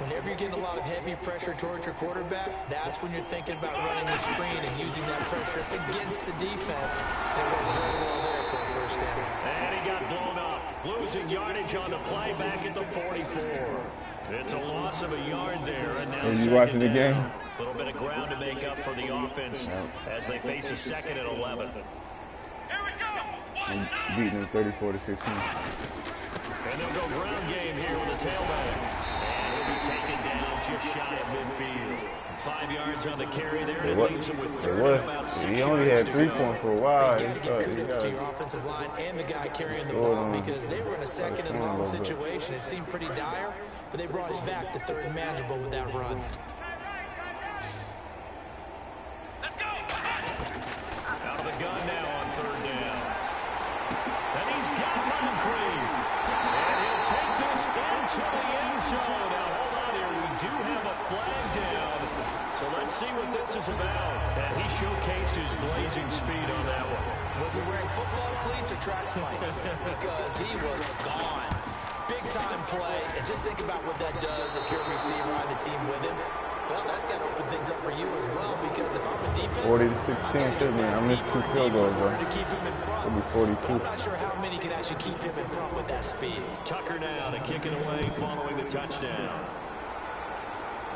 [SPEAKER 4] Whenever you're getting a lot of heavy pressure towards your quarterback, that's when you're thinking about running the screen and using that pressure against the defense. And it worked very well there for a 1st down.
[SPEAKER 2] And he got blown up. Losing yardage on the play back at the 44. It's a loss of a yard there. And now
[SPEAKER 1] you watching the game?
[SPEAKER 2] A little bit of ground to make up for the offense as they face a 2nd and 11.
[SPEAKER 1] And beating them 34-16.
[SPEAKER 2] And they'll go ground game here with the tailback. And he'll be taken down just shy of midfield. 5 yards on the carry there, and it leaves him with 3rd and about 6 yards.
[SPEAKER 1] He only had 3 points for a while.
[SPEAKER 4] You got to give kudos to your offensive line and the guy carrying the ball because they were in a 2nd and long situation. It seemed pretty dire, but they brought it back to 3rd and manageable with that run.
[SPEAKER 2] Out of the gun now on 3rd down. And he's got Moncrief. And he'll take this into the end zone. Now, hold on here. We do have a flag down. So let's see what this is about. And he showcased his blazing speed on that one.
[SPEAKER 4] Was he wearing football cleats or track spikes? Because he was gone. Big-time play. And just think about what that does if you're a receiver on the team with him. Well, that's got to open things up for you as well, because if I'm a defense,
[SPEAKER 1] 40-16, man. I missed 2 field goals, bro.
[SPEAKER 4] To keep him in front.
[SPEAKER 1] It'll be 42.
[SPEAKER 4] I'm not sure how many can actually keep him in front with that speed.
[SPEAKER 2] Tucker now to kick it away following the touchdown.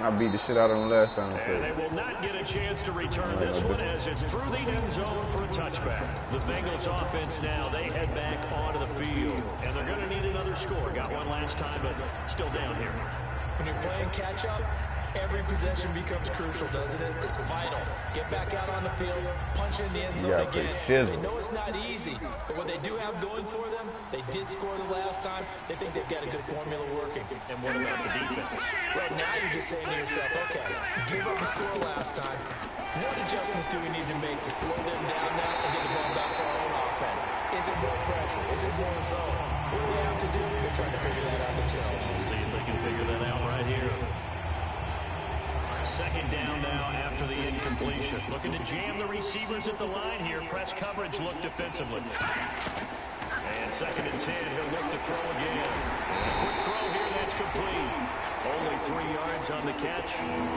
[SPEAKER 1] I beat the shit out of them last time.
[SPEAKER 2] And they will not get a chance to return this one as it's through the end zone for a touchback. The Bengals offense now, they head back onto the field. And they're going to need another score. Got one last time, but still down here.
[SPEAKER 4] When you're playing catch-up, Every possession becomes crucial, doesn't it? It's vital. Get back out on the field, punch in the end zone again. They know it's not easy, but what they do have going for them, they did score the last time. They think they've got a good formula working.
[SPEAKER 2] And what about the defense?
[SPEAKER 4] Well, now you're just saying to yourself, okay, give up the score last time. What adjustments do we need to make to slow them down now and get the ball back for our own offense? Is it more pressure? Is it more zone? What do we have to do? They're trying to figure that out themselves.
[SPEAKER 2] We'll see if they can figure that out right here. Second down now after the incompletion. Looking to jam the receivers at the line here. Press coverage look defensively. And second and 10, he'll look to throw again. Quick throw here, that's complete. Only 3 yards on the catch.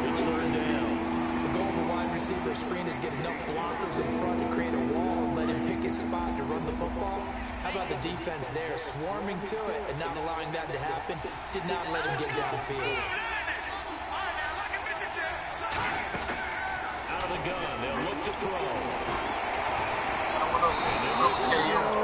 [SPEAKER 2] It's third down.
[SPEAKER 4] The goal of a wide receiver screen is get enough blockers in front to create a wall and let him pick his spot to run the football. How about the defense there, swarming to it and not allowing that to happen? Did not let him get downfield.
[SPEAKER 2] Out of the gun, they'll look to throw.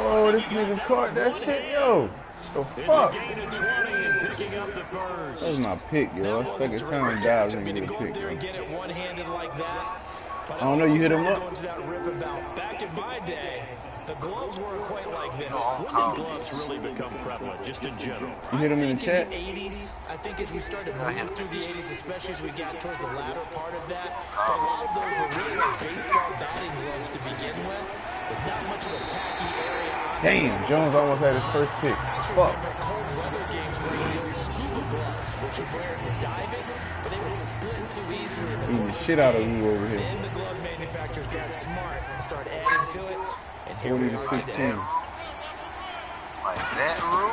[SPEAKER 1] Oh, this nigga caught that shit, yo. The fuck?
[SPEAKER 2] It's a gain of 20 and picking up the first.
[SPEAKER 1] That was my pick, yo. Second time dives in the
[SPEAKER 4] Go
[SPEAKER 1] pick,
[SPEAKER 4] there
[SPEAKER 1] yo.
[SPEAKER 4] and get it one-handed like that.
[SPEAKER 1] I don't know, you hit him up?
[SPEAKER 4] Going to that riff about back in my day, the gloves weren't quite like this.
[SPEAKER 2] When did gloves really become prevalent, just in general?
[SPEAKER 1] You hit him in the chat?
[SPEAKER 4] In the 80s, I think as we started to move through the 80s, especially as we got towards the latter part of that, but a lot of those were really like baseball batting gloves to begin with not much of a tacky area on.
[SPEAKER 1] Damn, Jones almost had his first pick. Fuck.
[SPEAKER 4] Cold weather games where you use scuba gloves, which you wear in diving, but they would split too easily.
[SPEAKER 1] Eating the shit out of you over here.
[SPEAKER 4] Then the glove manufacturers got smart and started adding to it. And here
[SPEAKER 1] 40
[SPEAKER 4] we
[SPEAKER 1] to
[SPEAKER 4] are
[SPEAKER 1] 16.
[SPEAKER 4] today.
[SPEAKER 6] Like that, Rue?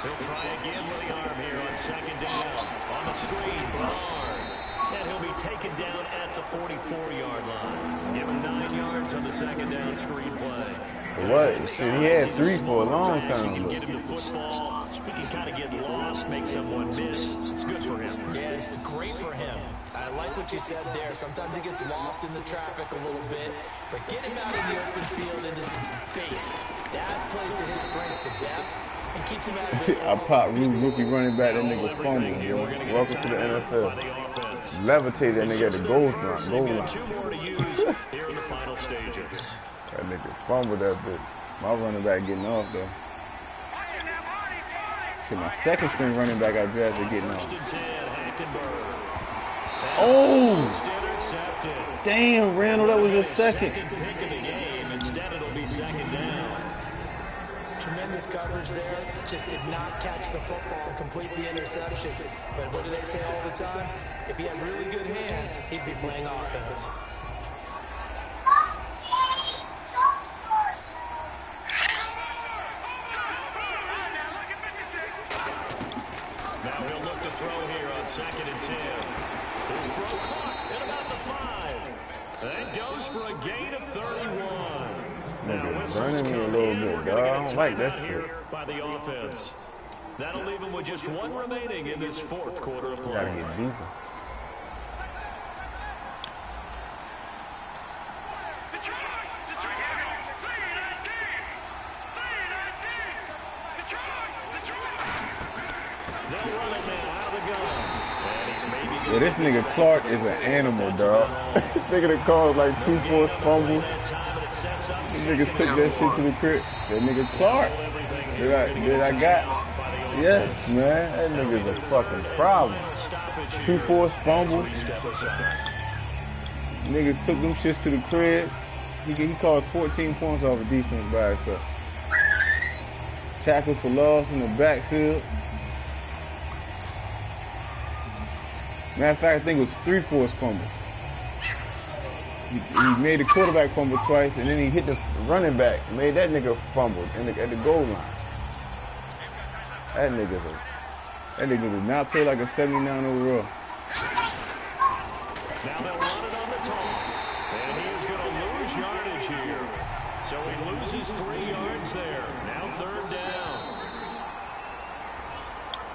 [SPEAKER 2] He'll try again with the arm here on second down. On the screen, Bernard. And he'll be taken down at the 44-yard line. Give him 9 yards on the second down screen play.
[SPEAKER 1] What? Shit, he had 3 for a long
[SPEAKER 2] He
[SPEAKER 1] time.
[SPEAKER 2] can get him to football. He can kind of get lost, make someone miss. It's good for him.
[SPEAKER 4] Yeah, it's great for him. I like what you said there. Sometimes he gets lost in the traffic a little bit, but get him out in the open field into some space. That plays to his strengths the best and keeps him out of
[SPEAKER 1] I popped rookie running back, that nigga fumbled, yo. Welcome to the NFL. Levitate that nigga at the goal line.
[SPEAKER 2] 2 more to use here in the final stages.
[SPEAKER 1] That nigga fumbled that bitch. My running back getting off, though. Shit, my second string running back I drafted getting off.
[SPEAKER 2] First and 10, Hackenberg.
[SPEAKER 1] Oh! Damn, Randall, that was your second.
[SPEAKER 2] Second pick of the game. Instead, it'll be second down.
[SPEAKER 4] tremendous coverage there. Just did not catch the football and complete the interception. But what do they say all the time? If he had really good hands, he'd be playing offense.
[SPEAKER 2] Now he'll look to throw here on 2nd and 10. His throw caught at about the 5. That goes for a gain of 31. Now whistles
[SPEAKER 1] burning me a
[SPEAKER 2] come
[SPEAKER 1] little
[SPEAKER 2] in.
[SPEAKER 1] bit,
[SPEAKER 2] We're
[SPEAKER 1] dog.
[SPEAKER 2] going
[SPEAKER 1] I
[SPEAKER 2] to
[SPEAKER 1] don't
[SPEAKER 2] get a
[SPEAKER 1] like that
[SPEAKER 2] timeout here by the offense. That'll leave him with just 1 remaining in this 4th quarter of play.
[SPEAKER 1] Gotta get deeper. Yeah, this nigga Clark is an animal, dog. This nigga that caused like 2 forced fumbles. This nigga took that shit to the crib. That nigga Clark. Did I got? Yes, man. That nigga's a fucking problem. 2 forced fumbles. Niggas took them shits to the crib. He caused 14 points off of defense by himself. Tackles for loss in the backfield. Matter of fact, I think it was 3 forced fumbles. He made the quarterback fumble twice, and then he hit the running back, made that nigga fumble at the goal line. That nigga did not play like a 79 overall.
[SPEAKER 2] Now they'll run it on the toss, and he is going to lose yardage here. So he loses 3 yards there. Now 3rd down.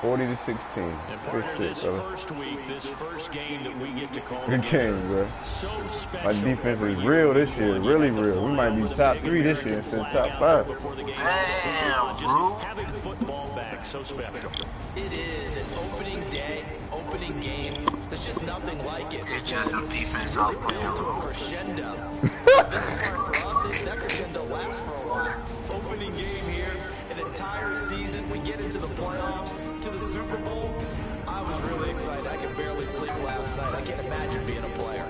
[SPEAKER 1] 40-16.
[SPEAKER 2] And part
[SPEAKER 1] Good
[SPEAKER 2] of
[SPEAKER 1] shit,
[SPEAKER 2] this
[SPEAKER 1] brother.
[SPEAKER 2] first week, this first game that we get to call
[SPEAKER 1] Good
[SPEAKER 2] together,
[SPEAKER 1] game, bro.
[SPEAKER 2] so special.
[SPEAKER 1] My defense
[SPEAKER 2] Every
[SPEAKER 1] is
[SPEAKER 2] year
[SPEAKER 1] real
[SPEAKER 2] we
[SPEAKER 1] this year,
[SPEAKER 2] won,
[SPEAKER 1] really
[SPEAKER 2] you had to
[SPEAKER 1] real. We
[SPEAKER 2] fly
[SPEAKER 1] might be
[SPEAKER 2] over the
[SPEAKER 1] top
[SPEAKER 2] big
[SPEAKER 1] 3 this year
[SPEAKER 2] American
[SPEAKER 1] instead of
[SPEAKER 2] flag
[SPEAKER 1] top
[SPEAKER 2] out there
[SPEAKER 1] 5.
[SPEAKER 2] before the game.
[SPEAKER 6] Damn,
[SPEAKER 2] Just
[SPEAKER 6] bro.
[SPEAKER 2] having football back, so special.
[SPEAKER 4] It is an opening day, opening game. There's just nothing like it.
[SPEAKER 6] It's just the defense out playing,
[SPEAKER 4] To a
[SPEAKER 6] bro.
[SPEAKER 4] crescendo. The best part for us is that crescendo lasts for a while. Opening game here, an entire season. We get into the playoffs, to the Super Bowl. I was really excited. I could barely sleep last night. I can't imagine being a player.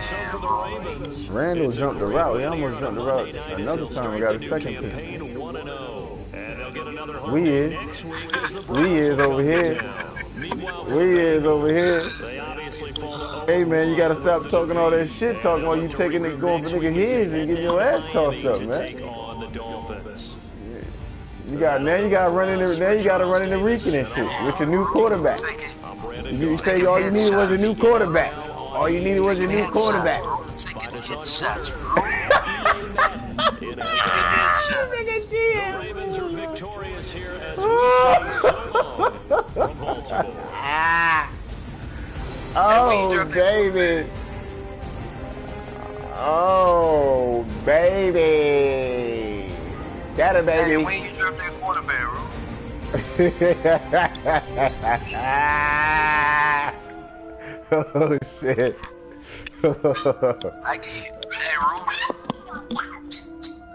[SPEAKER 2] So for the
[SPEAKER 6] Damn,
[SPEAKER 2] Ravens,
[SPEAKER 1] Randall
[SPEAKER 2] it's a
[SPEAKER 1] jumped the
[SPEAKER 2] great
[SPEAKER 1] route. He
[SPEAKER 2] win
[SPEAKER 1] almost
[SPEAKER 2] here
[SPEAKER 1] jumped the
[SPEAKER 2] on
[SPEAKER 1] route
[SPEAKER 2] Monday night as
[SPEAKER 1] another
[SPEAKER 2] they'll
[SPEAKER 1] time.
[SPEAKER 2] start
[SPEAKER 1] We got
[SPEAKER 2] the
[SPEAKER 1] a
[SPEAKER 2] new
[SPEAKER 1] second pick.
[SPEAKER 2] campaign 1-0. And they'll get another home
[SPEAKER 1] We
[SPEAKER 2] game
[SPEAKER 1] is.
[SPEAKER 2] next week as the
[SPEAKER 1] We is
[SPEAKER 2] Browns will
[SPEAKER 1] over
[SPEAKER 2] come
[SPEAKER 1] here.
[SPEAKER 2] to town. Meanwhile, for
[SPEAKER 1] We
[SPEAKER 2] the
[SPEAKER 1] is over here.
[SPEAKER 2] they obviously fall to
[SPEAKER 1] Hey man, you gotta
[SPEAKER 2] 0-1
[SPEAKER 1] stop
[SPEAKER 2] with the
[SPEAKER 1] talking all that
[SPEAKER 2] defeat.
[SPEAKER 1] shit, talking while you
[SPEAKER 2] And
[SPEAKER 1] taking it, going for
[SPEAKER 2] next
[SPEAKER 1] nigga
[SPEAKER 2] week as they
[SPEAKER 1] heads and
[SPEAKER 2] head
[SPEAKER 1] getting
[SPEAKER 2] down
[SPEAKER 1] your
[SPEAKER 2] to
[SPEAKER 1] ass tossed
[SPEAKER 2] Miami
[SPEAKER 1] up,
[SPEAKER 2] to
[SPEAKER 1] man.
[SPEAKER 2] take on the Dolphins.
[SPEAKER 1] You gotta run in the Rican and shit with your new quarterback. You say all you needed was a new quarterback. All you needed was a new quarterback.
[SPEAKER 6] taking headshots, bro.
[SPEAKER 2] The
[SPEAKER 6] Headshots.
[SPEAKER 2] Ravens are victorious here as we say so long from Baltimore.
[SPEAKER 1] Oh baby. Oh baby. That a
[SPEAKER 6] Hey,
[SPEAKER 1] baby.
[SPEAKER 6] when you draft that quarterback, bro?
[SPEAKER 1] Oh shit.
[SPEAKER 6] I get hey,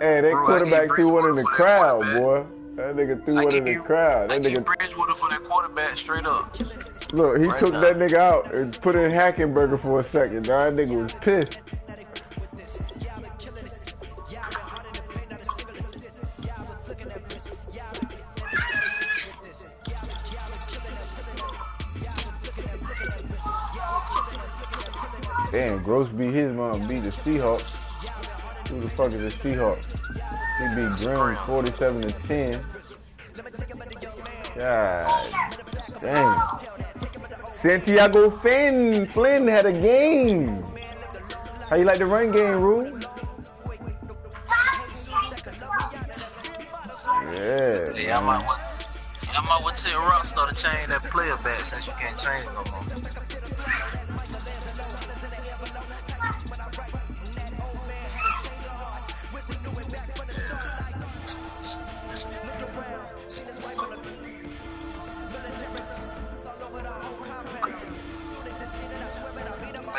[SPEAKER 1] Hey, that
[SPEAKER 6] Bro, I
[SPEAKER 1] quarterback
[SPEAKER 6] need
[SPEAKER 1] threw one in
[SPEAKER 6] Bridgewater
[SPEAKER 1] the
[SPEAKER 6] for that
[SPEAKER 1] crowd,
[SPEAKER 6] quarterback.
[SPEAKER 1] boy. That nigga threw
[SPEAKER 6] I
[SPEAKER 1] one in the crowd. That
[SPEAKER 6] give
[SPEAKER 1] nigga,
[SPEAKER 6] Bridgewater for that quarterback straight up.
[SPEAKER 1] look, he
[SPEAKER 6] right
[SPEAKER 1] took
[SPEAKER 6] now.
[SPEAKER 1] that nigga out and put in Hackenberger for a second. That nigga was pissed. Damn, Gross beat his mom, beat the Seahawks. Who the fuck is the Seahawks? He beat Grimm 47-10. God dang. Santiago Flynn had a game. How you like the run game, Rue? Yeah,
[SPEAKER 6] Hey, I might want to tell Rockstar to change that player back since you can't change no more.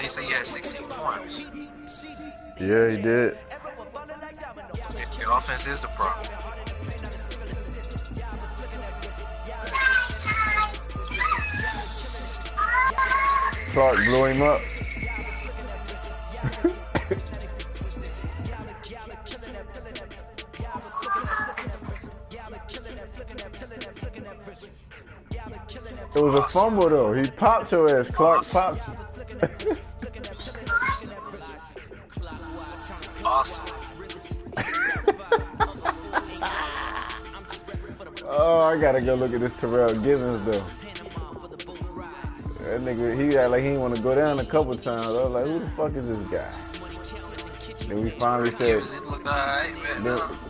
[SPEAKER 6] They say you had 16 points.
[SPEAKER 1] Yeah, he did.
[SPEAKER 6] Your offense is the problem.
[SPEAKER 1] Clark blew him up. It was a fumble though. He popped your ass. Clark popped.
[SPEAKER 6] Awesome.
[SPEAKER 1] Oh, I gotta go look at this Terrell Givens though. That nigga, he act like he didn't want to go down a couple times. I was like, who the fuck is this guy? Then we finally said,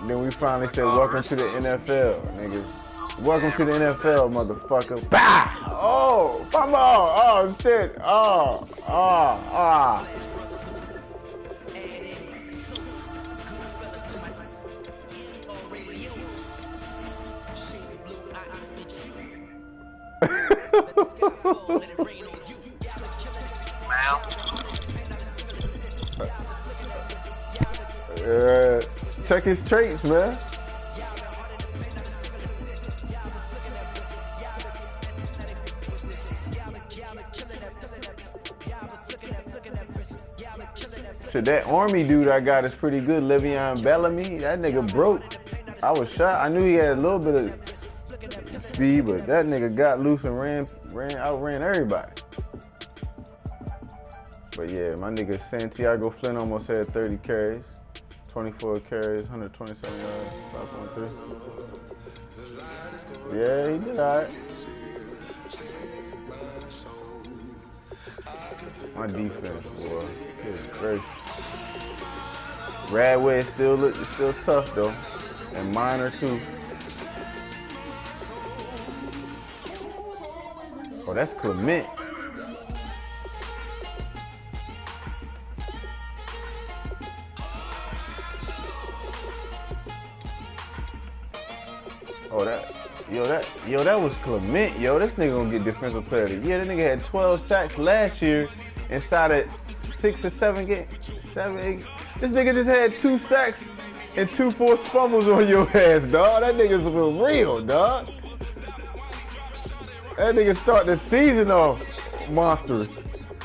[SPEAKER 1] then we finally said, welcome to the NFL, niggas. Welcome to the NFL, motherfucker. Bah! Oh, fumble! Oh shit! Oh. Check his traits, man. Shit, that Army dude I got is pretty good, Le'Veon Bellamy. That nigga broke. I was shocked. I knew he had a little bit of speed, but that nigga got loose and outran everybody. But yeah, my nigga Santiago Flynn almost had 30 carries, 24 carries, 127 yards, 5.3. Yeah, he did alright. My defense, boy, is great. Radway is still tough though, and Minor too. that's Clement. Oh, that was Clement. Yo, this nigga gonna get defensive player of the year. That nigga had 12 sacks last year inside of 6 or 7 games. 7, 8. This nigga just had 2 sacks and 2 forced fumbles on your ass, dog. That nigga's for real, dog. That nigga start the season off monstrous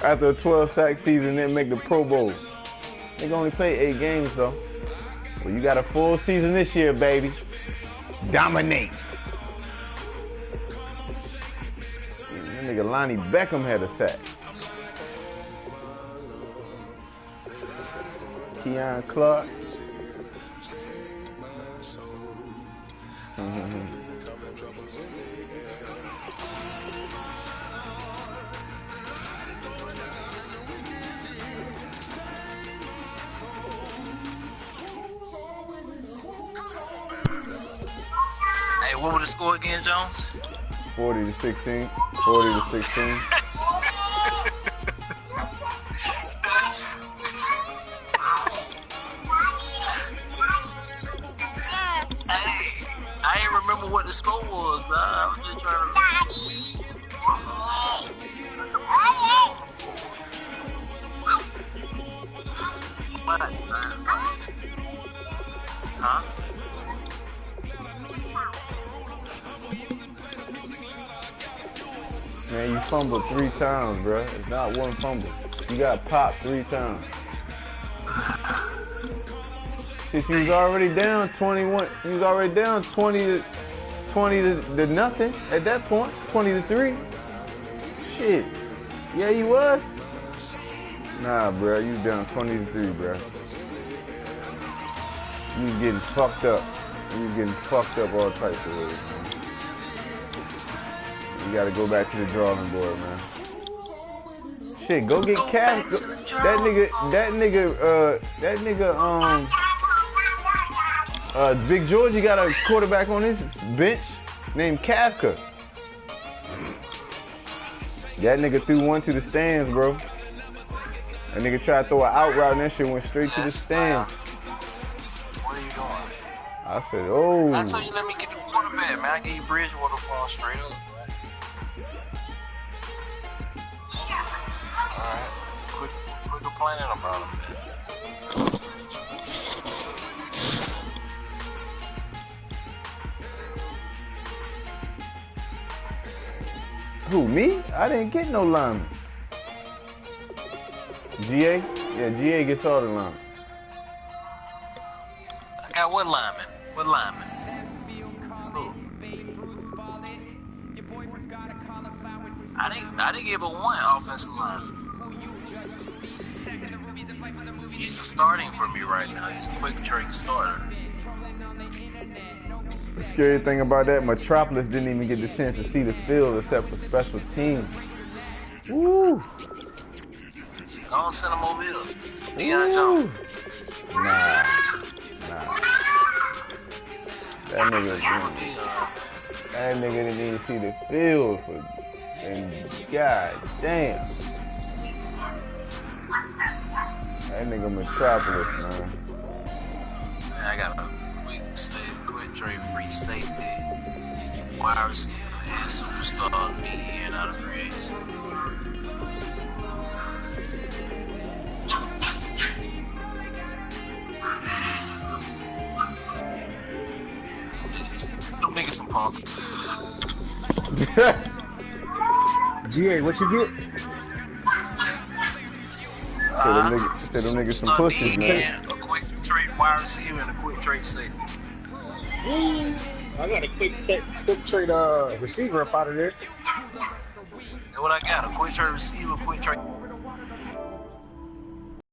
[SPEAKER 1] after a 12 sack season, then make the Pro Bowl. Nigga only played 8 games though. Well, you got a full season this year, baby. Dominate. That nigga Lonnie Beckham had a sack. Keon Clark.
[SPEAKER 6] Hey, what was the score again, Jones?
[SPEAKER 1] 40 to 16. 40 to 16.
[SPEAKER 6] I ain't remember what the score was. I was just trying to. What, man? Huh?
[SPEAKER 1] Man, you fumbled 3 times, bro. It's not one fumble. You got popped 3 times. Since you was already down 21, you was already down 20 to nothing at that point, 20 to 3. Shit. Yeah, you was. Nah, bro, you down 20 to 3, bro. You was getting fucked up. You was getting fucked up all types of ways, man. You gotta go back to the drawing board, man. Shit, go get Cass. That nigga, Big George, got a quarterback on his bench named Kafka. That nigga threw one to the stands, bro. That nigga tried to throw an out route and that shit went straight to the stands.
[SPEAKER 6] What are you doing?
[SPEAKER 1] I said, oh.
[SPEAKER 6] I told you let me get the quarterback, man. I gave you Bridgewater fall straight up. Alright. Quit complaining about him, man.
[SPEAKER 1] Who, me? I didn't get no lineman. GA? Yeah, GA gets all the linemen.
[SPEAKER 6] I got what lineman? What lineman? Who? I didn't give a one offensive lineman. He's starting for me right now. He's a quick trade starter.
[SPEAKER 1] The scary thing about that, Metropolis didn't even get the chance to see the field except for special teams. Woo!
[SPEAKER 6] Go on, send him over here. Deion Jones.
[SPEAKER 1] Nah. That nigga didn't even see the field for, and god damn. That nigga Metropolis, man.
[SPEAKER 6] I got a quick trade free safety, wide receiver, and superstar me and out of free agency. Them niggas some punks.
[SPEAKER 3] GA, what you get?
[SPEAKER 1] Say them niggas some pussies, man.
[SPEAKER 6] A quick trade wide receiver and a quick trade safety.
[SPEAKER 3] I got a quick trade receiver up out of there.
[SPEAKER 6] That's what I got. A quick trade receiver, quick trade.